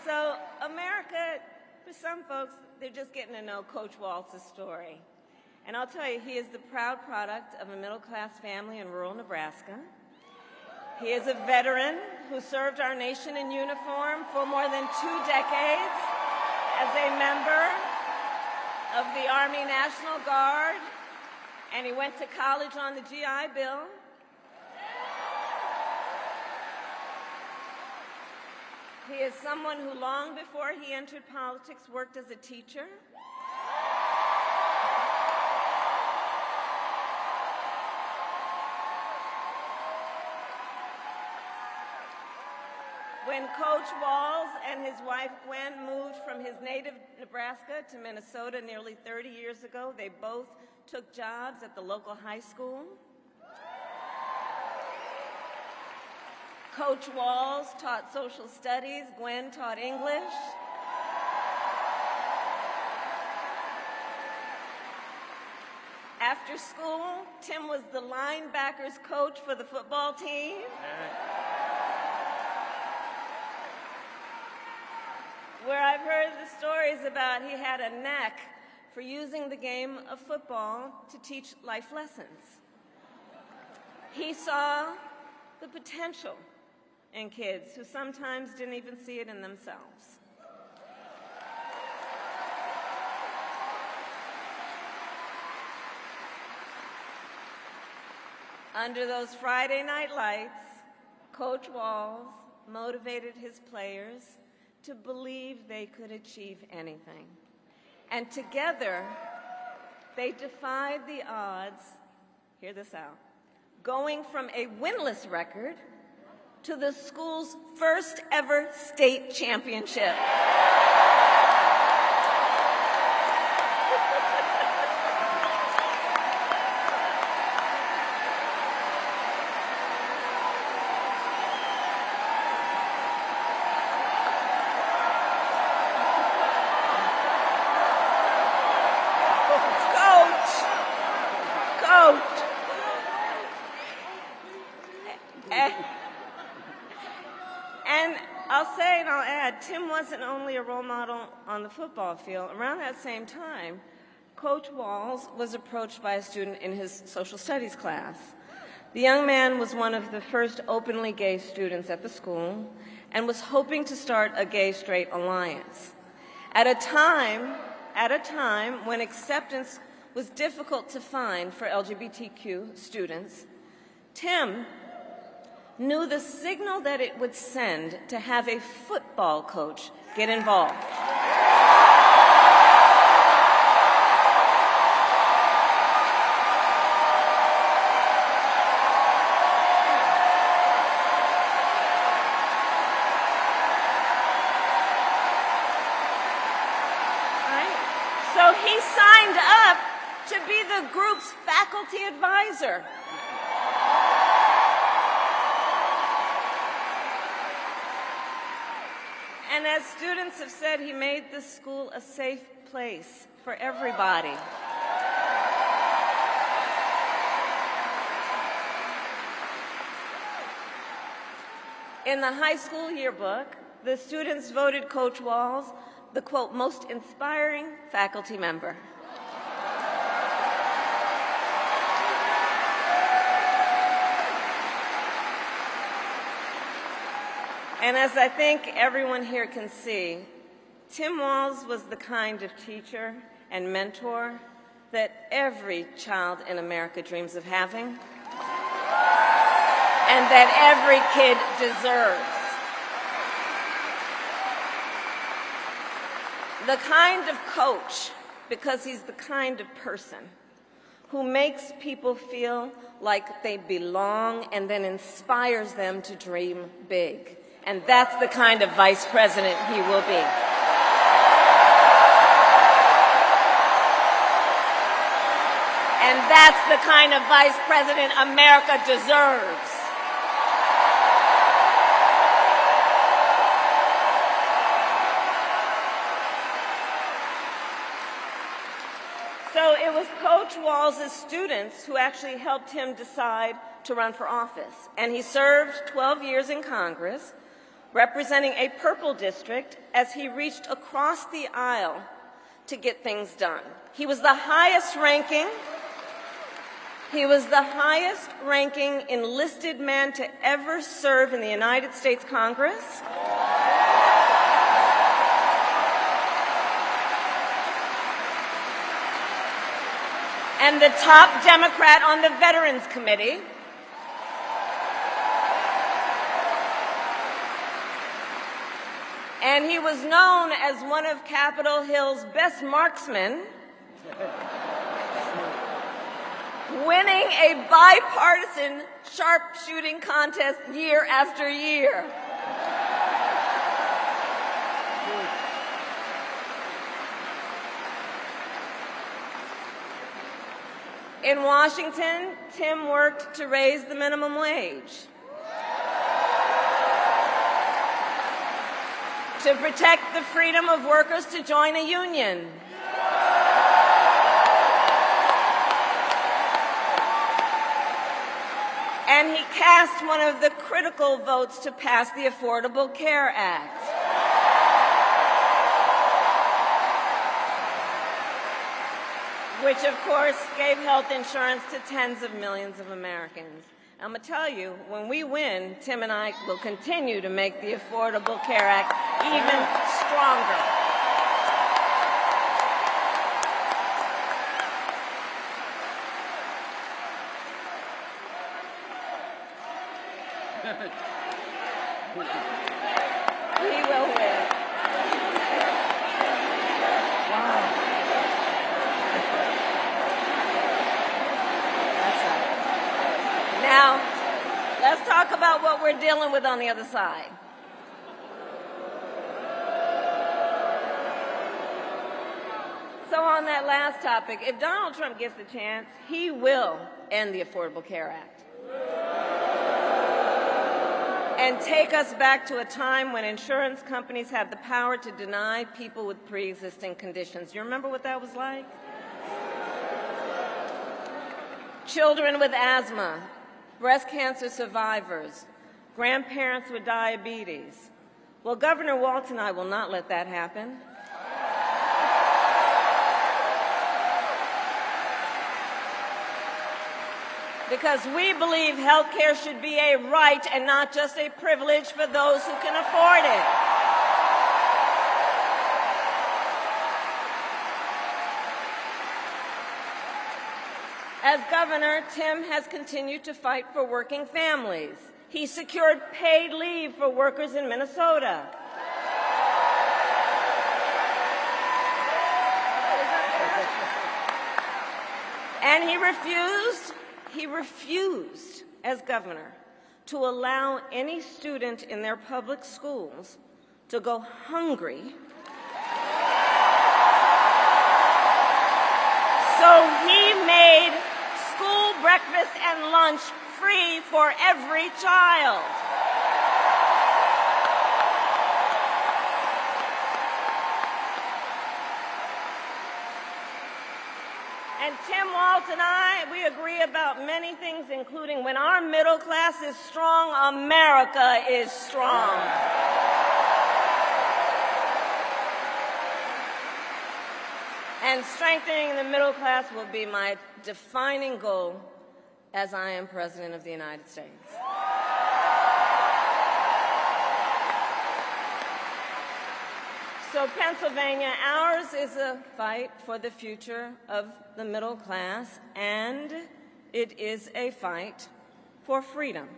Speaker 4: So America, for some folks, they're just getting to know Coach Walz's story. And I'll tell you, he is the proud product of a middle-class family in rural Nebraska. He is a veteran who served our nation in uniform for more than 2 decades as a member of the Army National Guard, and he went to college on the GI Bill. He is someone who, long before he entered politics, worked as a teacher. When Coach Walz and his wife Gwen moved from his native Nebraska to Minnesota nearly 30 years ago, they both took jobs at the local high school. Coach Walz taught social studies, Gwen taught English. After school, Tim was the linebackers coach for the football team. Where I've heard the stories about he had a knack for using the game of football to teach life lessons. He saw the potential in kids who sometimes didn't even see it in themselves. Under those Friday night lights, Coach Walz motivated his players to believe they could achieve anything. And together, they defied the odds, hear this out, going from a winless record to the school's first ever state championship. And I'll say and I'll add, Tim wasn't only a role model on the football field. Around that same time, Coach Walz was approached by a student in his social studies class. The young man was one of the first openly gay students at the school and was hoping to start a gay-straight alliance. At a time when acceptance was difficult to find for LGBTQ students, Tim knew the signal that it would send to have a football coach get involved. So he signed up to be the group's faculty advisor. And as students have said, he made the school a safe place for everybody. In the high school yearbook, the students voted Coach Walz the, quote, most inspiring faculty member. And as I think everyone here can see, Tim Walz was the kind of teacher and mentor that every child in America dreams of having, and that every kid deserves. The kind of coach, because he's the kind of person who makes people feel like they belong and then inspires them to dream big. And that's the kind of vice president he will be. And that's the kind of vice president America deserves. So it was Coach Walz's students who actually helped him decide to run for office. And he served 12 years in Congress, representing a purple district as he reached across the aisle to get things done. He was the highest ranking enlisted man to ever serve in the United States Congress. And the top Democrat on the Veterans Committee. And he was known as one of Capitol Hill's best marksmen, winning a bipartisan sharpshooting contest year after year. In Washington, Tim worked to raise the minimum wage, to protect the freedom of workers to join a union, and he cast one of the critical votes to pass the Affordable Care Act. Which, of course, gave health insurance to tens of millions of Americans. I'm going to tell you, when we win, Tim and I will continue to make the Affordable Care Act even stronger. He will win. That's right. Now, let's talk about what we're dealing with on the other side. So on that last topic, if Donald Trump gets the chance, he will end the Affordable Care Act and take us back to a time when insurance companies had the power to deny people with pre-existing conditions. You remember what that was like? Children with asthma, breast cancer survivors, grandparents with diabetes. Well, Governor Walz and I will not let that happen. Because we believe health care should be a right and not just a privilege for those who can afford it. As governor, Tim has continued to fight for working families. He secured paid leave for workers in Minnesota. And he refused, as governor, to allow any student in their public schools to go hungry. So he made school breakfast and lunch free for every child. And Tim Walz and I, we agree about many things, including when our middle class is strong, America is strong. And strengthening the middle class will be my defining goal as I am President of the United States. So Pennsylvania, ours is a fight for the future of the middle class, and it is a fight for freedom.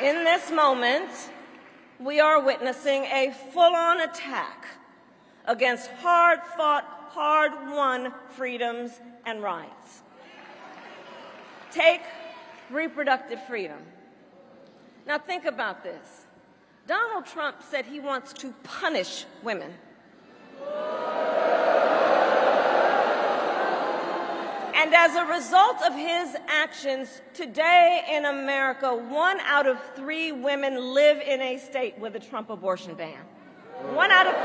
Speaker 4: In this moment, we are witnessing a full-on attack against hard-fought, hard-won freedoms and rights. Take reproductive freedom. Now think about this. Donald Trump said he wants to punish women. And as a result of his actions, today in America, 1 out of 3 women live in a state with a Trump abortion ban. 1 out of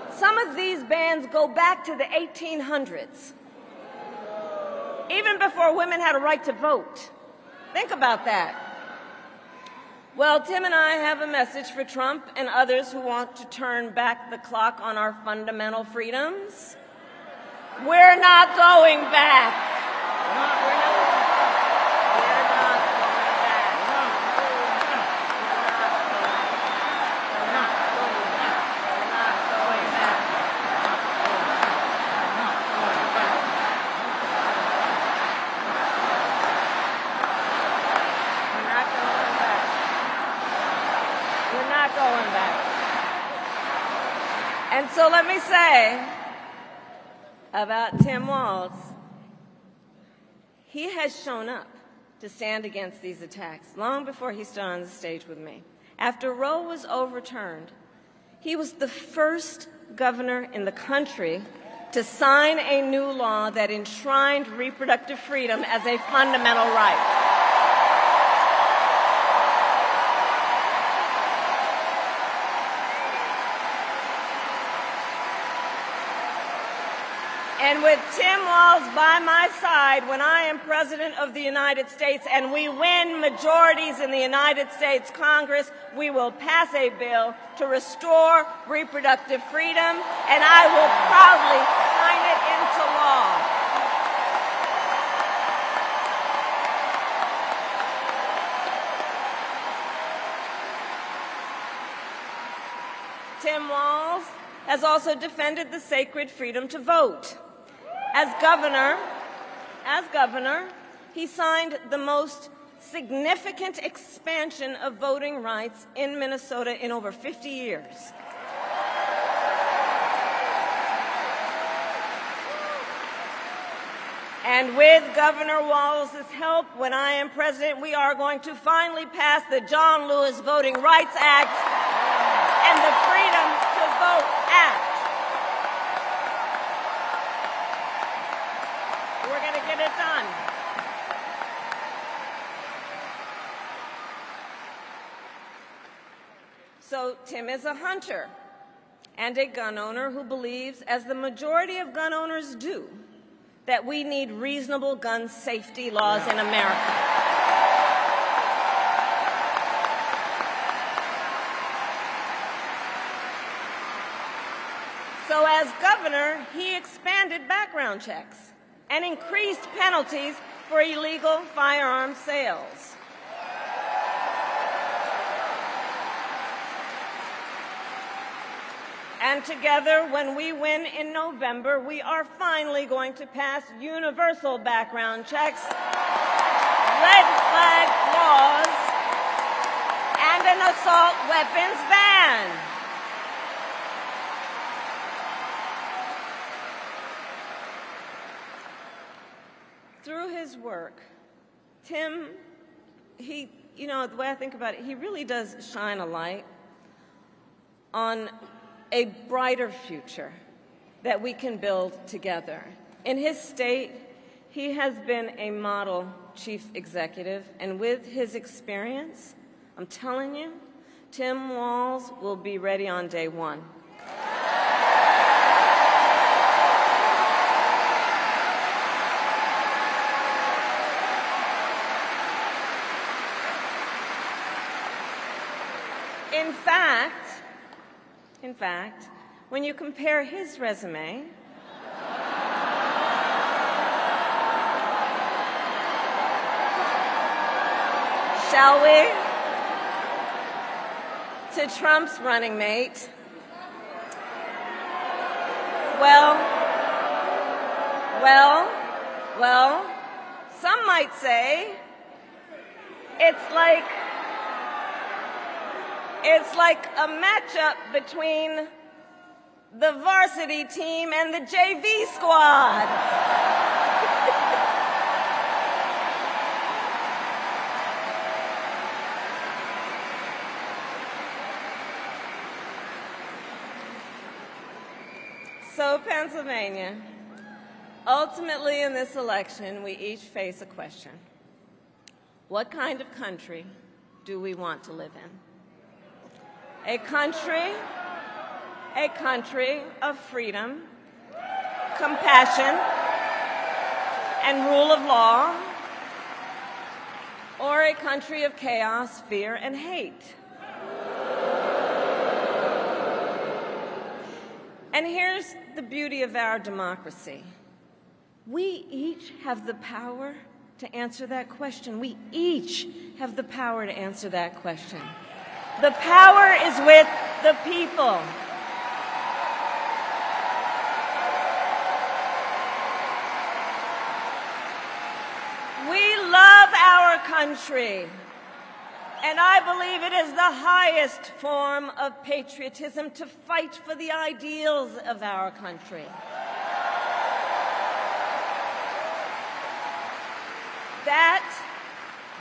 Speaker 4: 3. Some of these bans go back to the 1800s, even before women had a right to vote. Think about that. Well, Tim and I have a message for Trump and others who want to turn back the clock on our fundamental freedoms. We're not going back. We're not going back. And so let me say about Tim Walz, he has shown up to stand against these attacks long before he stood on the stage with me. After Roe was overturned, he was the first governor in the country to sign a new law that enshrined reproductive freedom as a fundamental right. And with Tim Walz by my side when I am President of the United States and we win majorities in the United States Congress, we will pass a bill to restore reproductive freedom, and I will proudly sign it into law. Tim Walz has also defended the sacred freedom to vote. As governor, he signed the most significant expansion of voting rights in Minnesota in over 50 years. And with Governor Walz's help, when I am president, we are going to finally pass the John Lewis Voting Rights Act and the Freedom to Vote Act. We're going to get it done. So Tim is a hunter and a gun owner who believes, as the majority of gun owners do, that we need reasonable gun safety laws in America. So as governor, he expanded background checks and increased penalties for illegal firearm sales. And together, when we win in November, we are finally going to pass universal background checks, red flag laws, and an assault weapons ban. Through his work, Tim, the way I think about it, he really does shine a light on a brighter future that we can build together. In his state, he has been a model chief executive, and with his experience, I'm telling you, Tim Walz will be ready on day one. In fact, when you compare his resume shall we, to Trump's running mate, well, some might say it's like a matchup between the varsity team and the JV squad. So, Pennsylvania, ultimately in this election, we each face a question. What kind of country do we want to live in? A country of freedom, compassion, and rule of law, or a country of chaos, fear, and hate. And here's the beauty of our democracy. We each have the power to answer that question. We each have the power to answer that question. The power is with the people. We love our country, and I believe it is the highest form of patriotism to fight for the ideals of our country.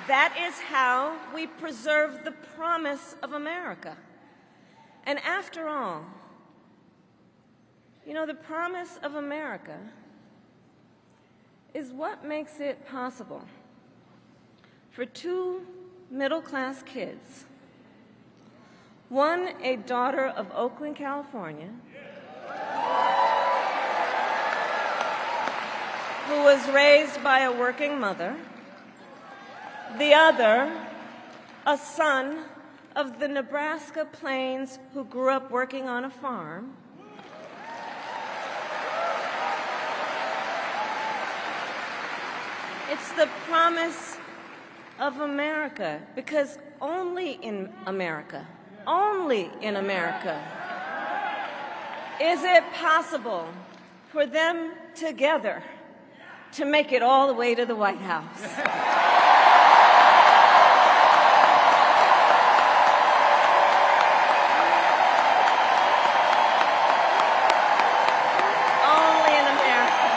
Speaker 4: That is how we preserve the promise of America. And after all, the promise of America is what makes it possible for two middle-class kids, one a daughter of Oakland, California, who was raised by a working mother, the other, a son of the Nebraska plains who grew up working on a farm. It's the promise of America, because only in America, is it possible for them together to make it all the way to the White House. Only in America.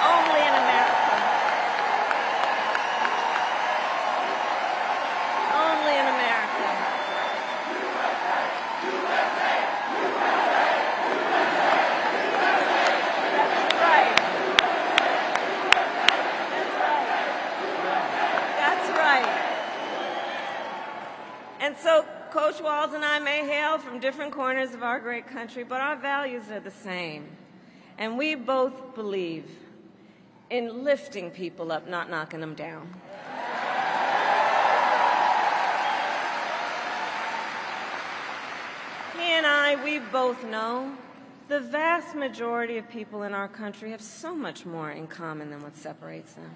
Speaker 4: Only in America. Only in America. That's right. That's right. And so Coach Walz and I may hail from different corners of our great country, but our values are the same. And we both believe in lifting people up, not knocking them down. He and I, we both know the vast majority of people in our country have so much more in common than what separates them.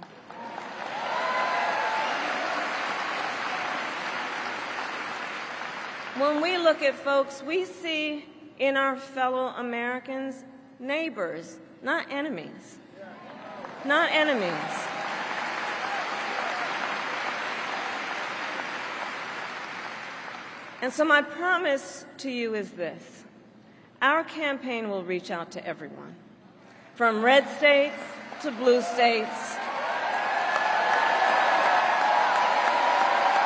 Speaker 4: When we look at folks, we see in our fellow Americans neighbors, not enemies. Not enemies. And so my promise to you is this. Our campaign will reach out to everyone, from red states to blue states,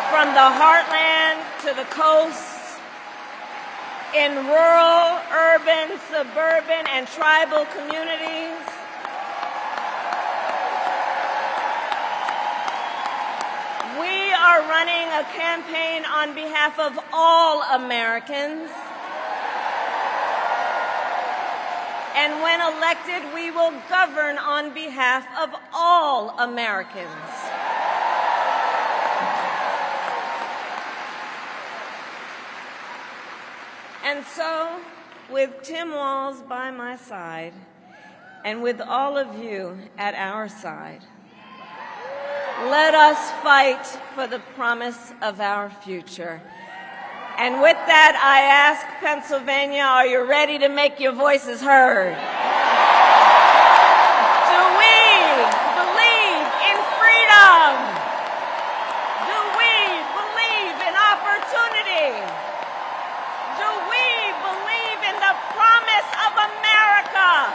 Speaker 4: from the heartland to the coast, in rural, urban, suburban, and tribal communities. We are running a campaign on behalf of all Americans. And when elected, we will govern on behalf of all Americans. And so, with Tim Walz by my side, and with all of you at our side, let us fight for the promise of our future. And with that, I ask Pennsylvania, are you ready to make your voices heard? Do we believe in freedom? Do we believe in opportunity? Do we believe in the promise of America?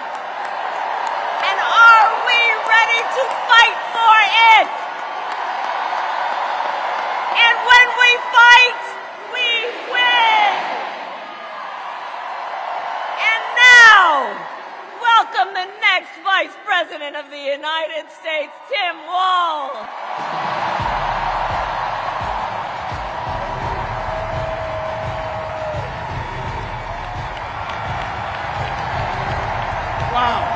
Speaker 4: And are we ready to fight for it? And when we fight, we win. And now, welcome the next Vice President of the United States, Tim Walz.
Speaker 5: Wow.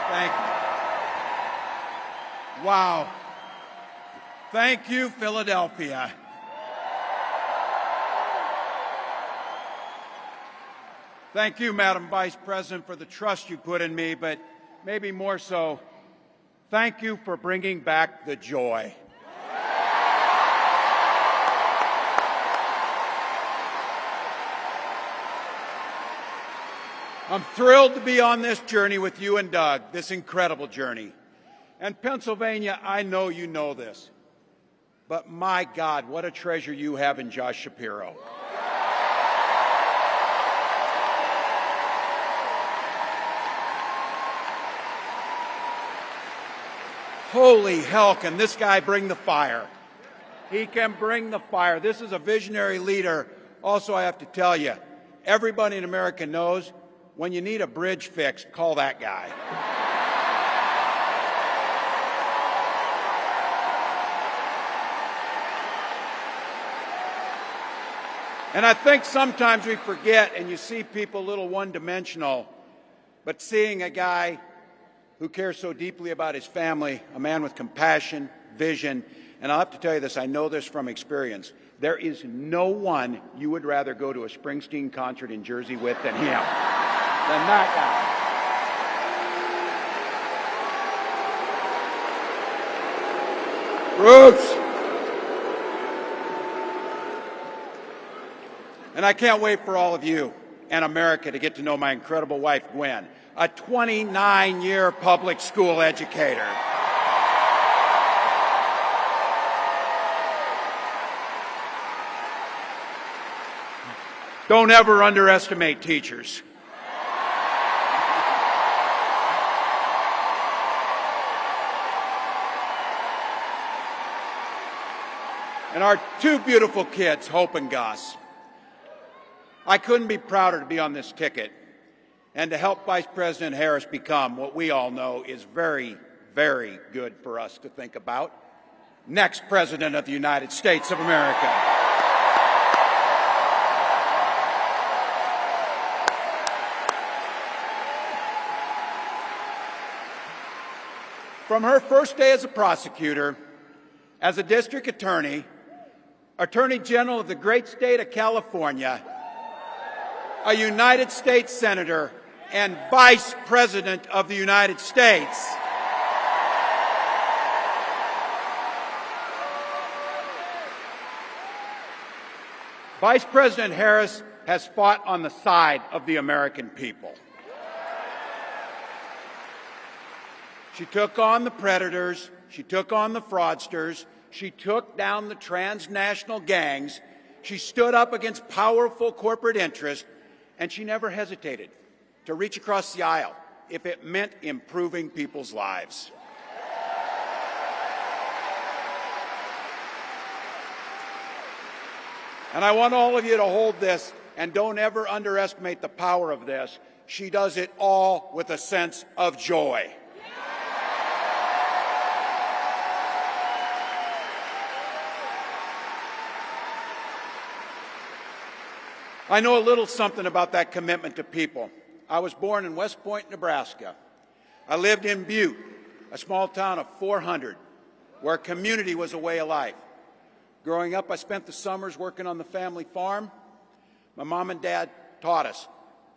Speaker 5: Thank you. Wow. Thank you, Philadelphia. Thank you, Madam Vice President, for the trust you put in me, but maybe more so, thank you for bringing back the joy. I'm thrilled to be on this journey with you and Doug, this incredible journey. And Pennsylvania, I know you know this, but my God, what a treasure you have in Josh Shapiro. Holy hell, can this guy bring the fire? He can bring the fire. This is a visionary leader. Also, I have to tell you, everybody in America knows when you need a bridge fixed, call that guy. And I think sometimes we forget, and you see people a little one-dimensional, but seeing a guy who cares so deeply about his family, a man with compassion, vision, and I'll have to tell you this, I know this from experience. There is no one you would rather go to a Springsteen concert in Jersey with than him, than that Bruce. And I can't wait for all of you and America to get to know my incredible wife, Gwen, a 29-year public school educator. Don't ever underestimate teachers. And our two beautiful kids, Hope and Gus. I couldn't be prouder to be on this ticket and to help Vice President Harris become what we all know is very, very good for us to think about, next President of the United States of America. From her first day as a prosecutor, as a district attorney, Attorney General of the great state of California, a United States Senator, and Vice President of the United States. Vice President Harris has fought on the side of the American people. She took on the predators, she took on the fraudsters, she took down the transnational gangs, she stood up against powerful corporate interests, and she never hesitated to reach across the aisle if it meant improving people's lives. And I want all of you to hold this, and don't ever underestimate the power of this. She does it all with a sense of joy. I know a little something about that commitment to people. I was born in West Point, Nebraska. I lived in Butte, a small town of 400, where community was a way of life. Growing up, I spent the summers working on the family farm. My mom and dad taught us,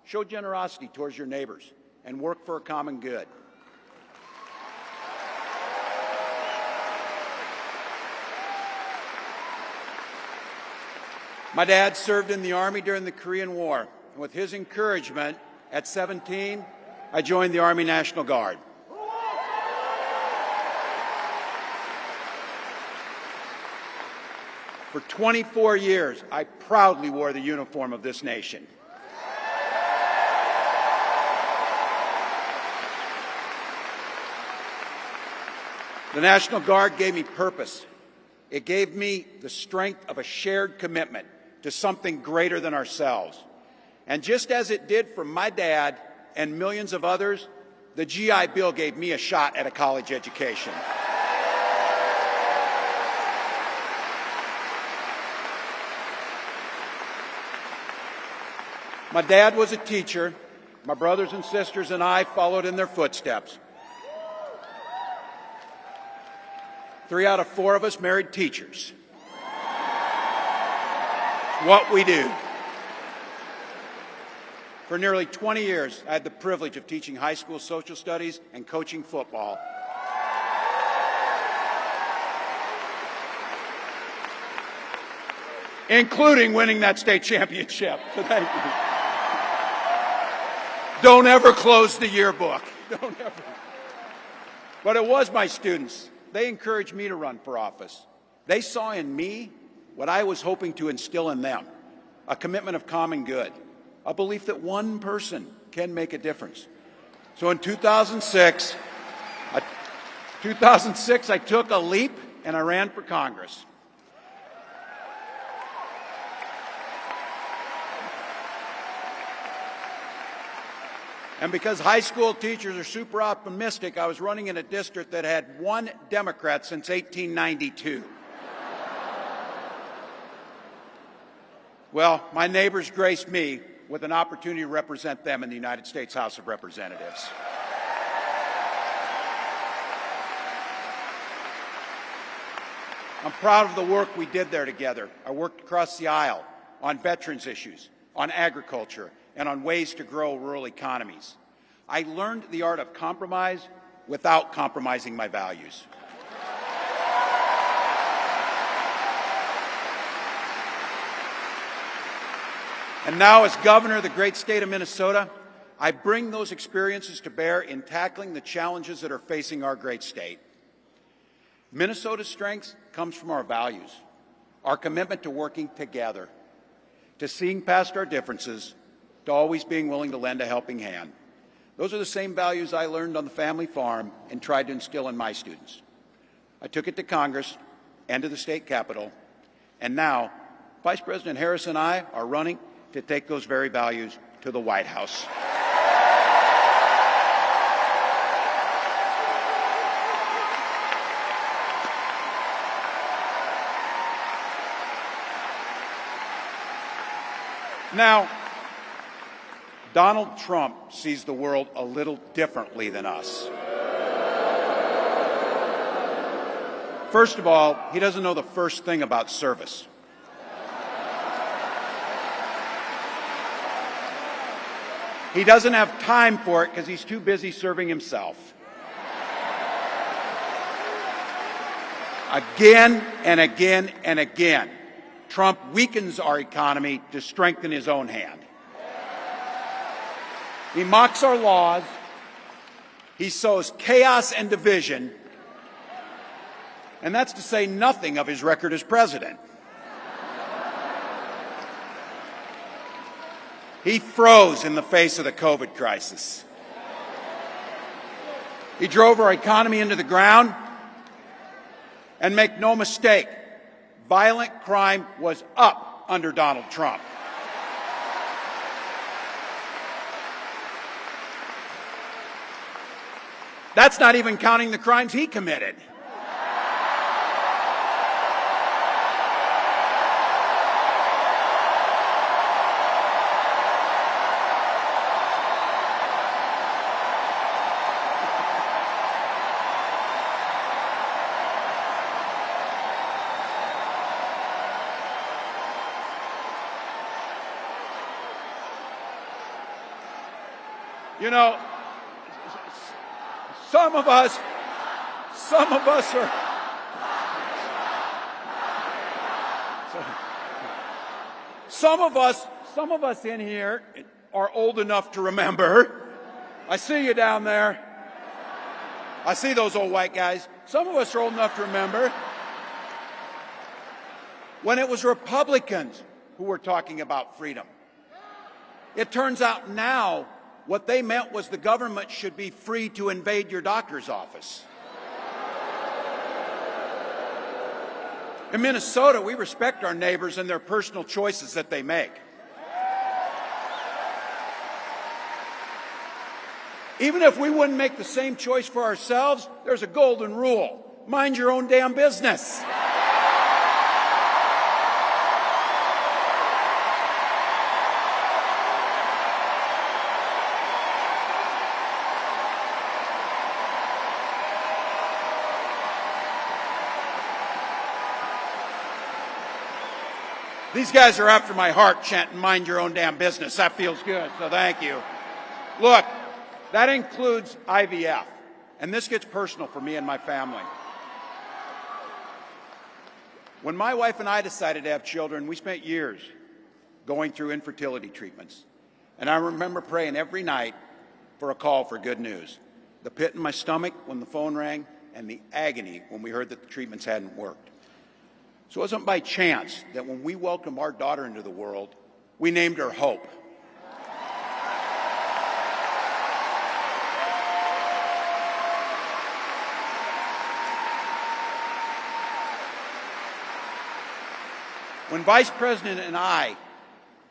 Speaker 5: show generosity towards your neighbors and work for a common good. My dad served in the Army during the Korean War, and with his encouragement, at 17, I joined the Army National Guard. For 24 years, I proudly wore the uniform of this nation. The National Guard gave me purpose. It gave me the strength of a shared commitment to something greater than ourselves. And just as it did for my dad and millions of others, the GI Bill gave me a shot at a college education. My dad was a teacher. My brothers and sisters and I followed in their footsteps. 3 out of 4 of us married teachers. What we do. For nearly 20 years, I had the privilege of teaching high school social studies and coaching football. Including winning that state championship. So thank you. Don't ever close the yearbook. Don't ever. But it was my students. They encouraged me to run for office. They saw in me what I was hoping to instill in them, a commitment of common good, a belief that one person can make a difference. So in 2006, I took a leap and I ran for Congress. And because high school teachers are super optimistic, I was running in a district that had 1 Democrat since 1892. Well, my neighbors graced me with an opportunity to represent them in the United States House of Representatives. I'm proud of the work we did there together. I worked across the aisle on veterans issues, on agriculture, and on ways to grow rural economies. I learned the art of compromise without compromising my values. And now, as governor of the great state of Minnesota, I bring those experiences to bear in tackling the challenges that are facing our great state. Minnesota's strength comes from our values, our commitment to working together, to seeing past our differences, to always being willing to lend a helping hand. Those are the same values I learned on the family farm and tried to instill in my students. I took it to Congress and to the state capitol, and now Vice President Harris and I are running to take those very values to the White House. Now, Donald Trump sees the world a little differently than us. First of all, he doesn't know the first thing about service. He doesn't have time for it because he's too busy serving himself. Again and again and again, Trump weakens our economy to strengthen his own hand. He mocks our laws. He sows chaos and division. And that's to say nothing of his record as president. He froze in the face of the COVID crisis. He drove our economy into the ground. And make no mistake, violent crime was up under Donald Trump. That's not even counting the crimes he committed. You know, some of us are, some of us in here are old enough to remember. I see you down there. I see those old white guys. Some of us are old enough to remember when it was Republicans who were talking about freedom. It turns out now what they meant was the government should be free to invade your doctor's office. In Minnesota, we respect our neighbors and their personal choices that they make. Even if we wouldn't make the same choice for ourselves, there's a golden rule: mind your own damn business. These guys are after my heart chanting, mind your own damn business. That feels good, so thank you. Look, that includes IVF, and this gets personal for me and my family. When my wife and I decided to have children, we spent years going through infertility treatments. And I remember praying every night for a call for good news. The pit in my stomach when the phone rang, and the agony when we heard that the treatments hadn't worked. So it wasn't by chance that when we welcomed our daughter into the world, we named her Hope. When Vice President and I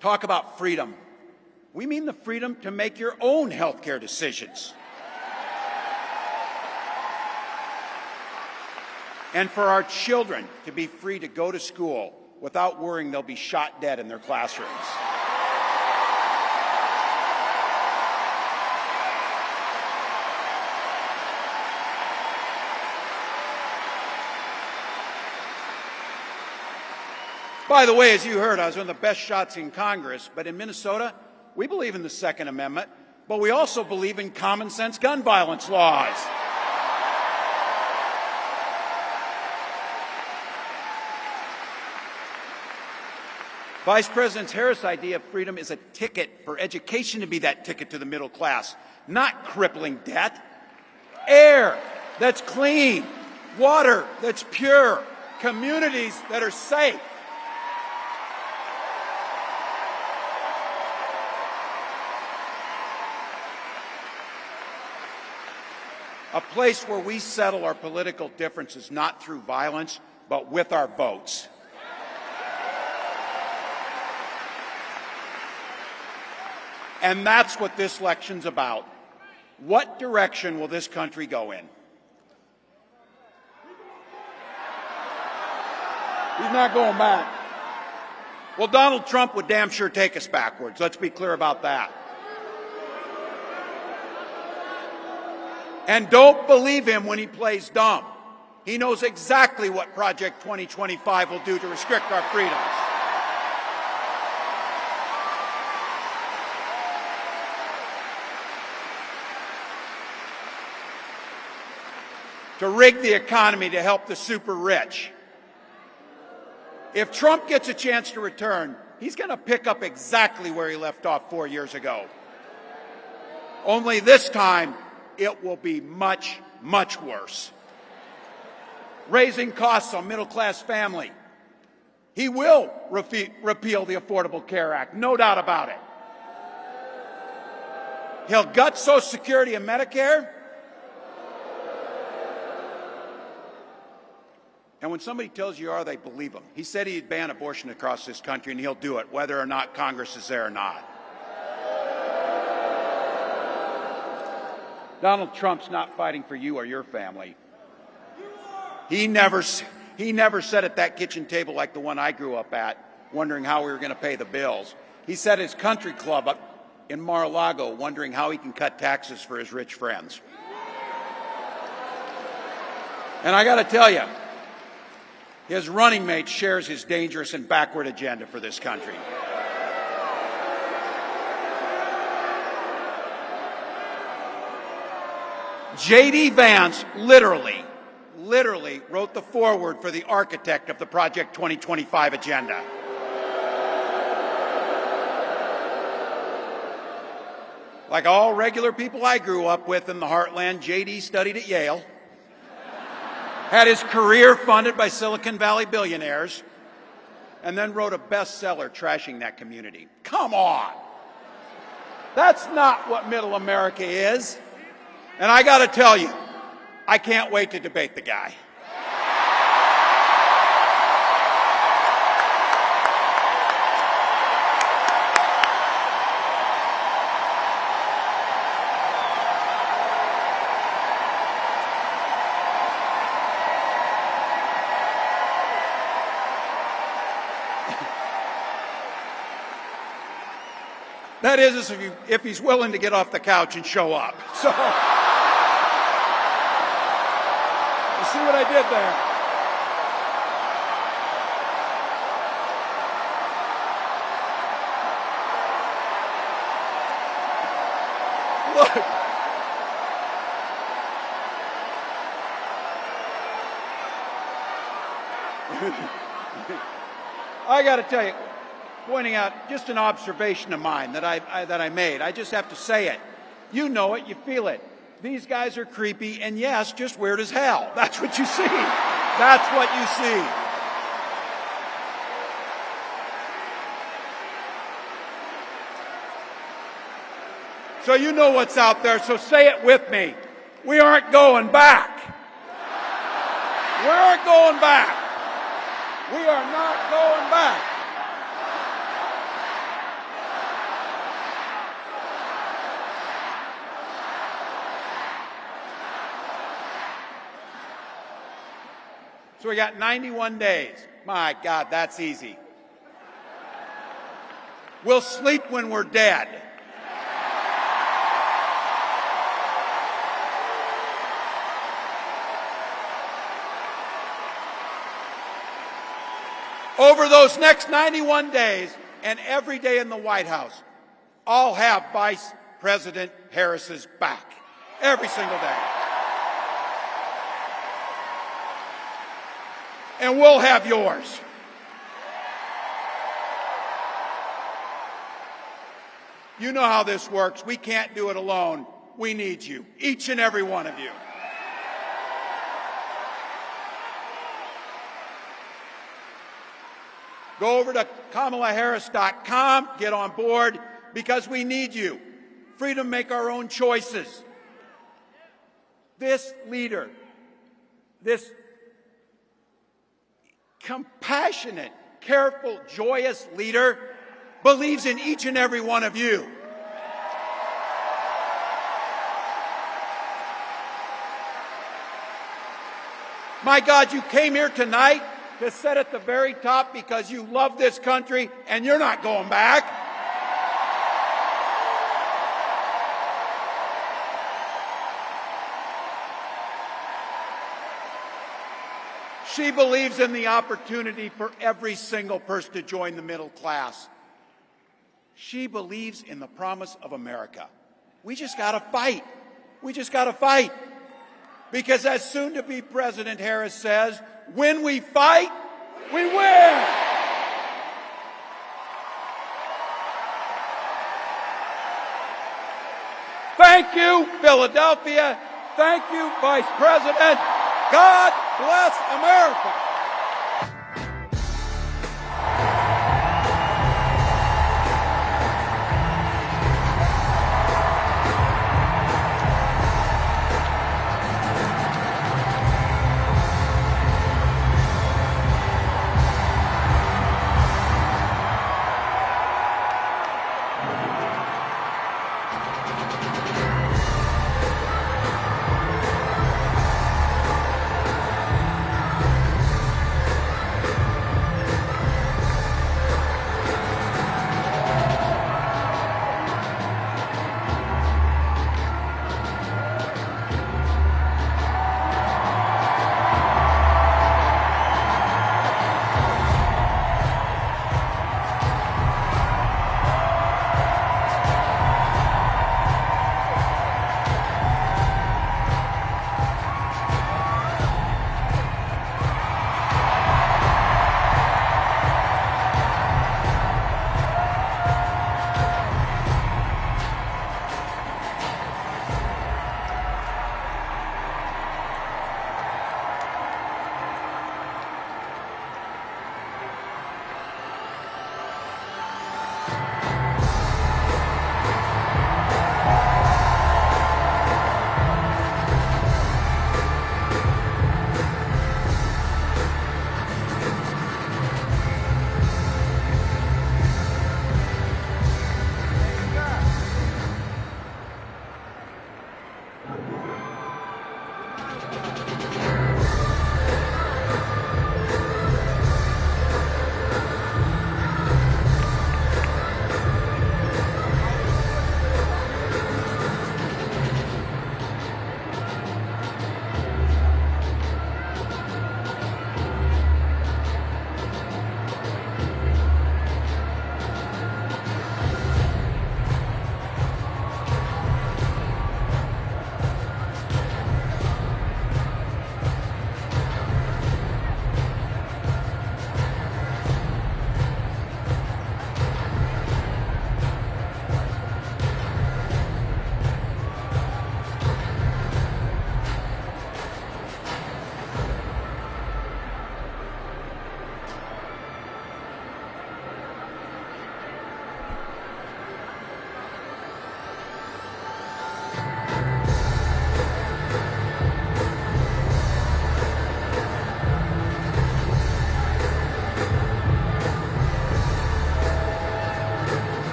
Speaker 5: talk about freedom, we mean the freedom to make your own health care decisions. And for our children to be free to go to school without worrying they'll be shot dead in their classrooms. By the way, as you heard, I was one of the best shots in Congress, but in Minnesota, we believe in the Second Amendment, but we also believe in common sense gun violence laws. Vice President Harris' idea of freedom is a ticket for education to be that ticket to the middle class, not crippling debt. Air that's clean, water that's pure, communities that are safe. A place where we settle our political differences not through violence, but with our votes. And that's what this election's about. What direction will this country go in? He's not going back. Well, Donald Trump would damn sure take us backwards. Let's be clear about that. And don't believe him when he plays dumb. He knows exactly what Project 2025 will do to restrict our freedoms. To rig the economy to help the super rich. If Trump gets a chance to return, he's going to pick up exactly where he left off 4 years ago. Only this time, it will be much, much worse. Raising costs on middle-class family. He will repeal the Affordable Care Act, no doubt about it. He'll gut Social Security and Medicare. And when somebody tells you they believe him. He said he'd ban abortion across this country, and he'll do it, whether or not Congress is there or not. Donald Trump's not fighting for you or your family. He never sat at that kitchen table like the one I grew up at, wondering how we were going to pay the bills. He sat at his country club up in Mar-a-Lago, wondering how he can cut taxes for his rich friends. And I got to tell you, his running mate shares his dangerous and backward agenda for this country. J.D. Vance literally wrote the foreword for the architect of the Project 2025 agenda. Like all regular people I grew up with in the heartland, J.D. studied at Yale, had his career funded by Silicon Valley billionaires, and then wrote a bestseller trashing that community. Come on! That's not what middle America is. And I got to tell you, I can't wait to debate the guy. That is, if he's willing to get off the couch and show up. So. See what I did there? Look. I got to tell you, pointing out just an observation of mine that I made. I just have to say it. You know it, you feel it. These guys are creepy, and yes, just weird as hell. That's what you see. That's what you see. So you know what's out there, so say it with me. We aren't going back. We aren't going back. We are not going back. So we got 91 days. My God, that's easy. We'll sleep when we're dead. Over those next 91 days and every day in the White House, I'll have Vice President Harris's back. Every single day. And we'll have yours. You know how this works. We can't do it alone. We need you, each and every one of you. Go over to KamalaHarris.com, get on board, because we need you. Freedom to make our own choices. This leader, this compassionate, careful, joyous leader believes in each and every one of you. My God, you came here tonight to sit at the very top because you love this country and you're not going back. She believes in the opportunity for every single person to join the middle class. She believes in the promise of America. We just got to fight. We just got to fight. Because as soon-to-be President Harris says, when we fight, we win. Thank you, Philadelphia. Thank you, Vice President. God bless America.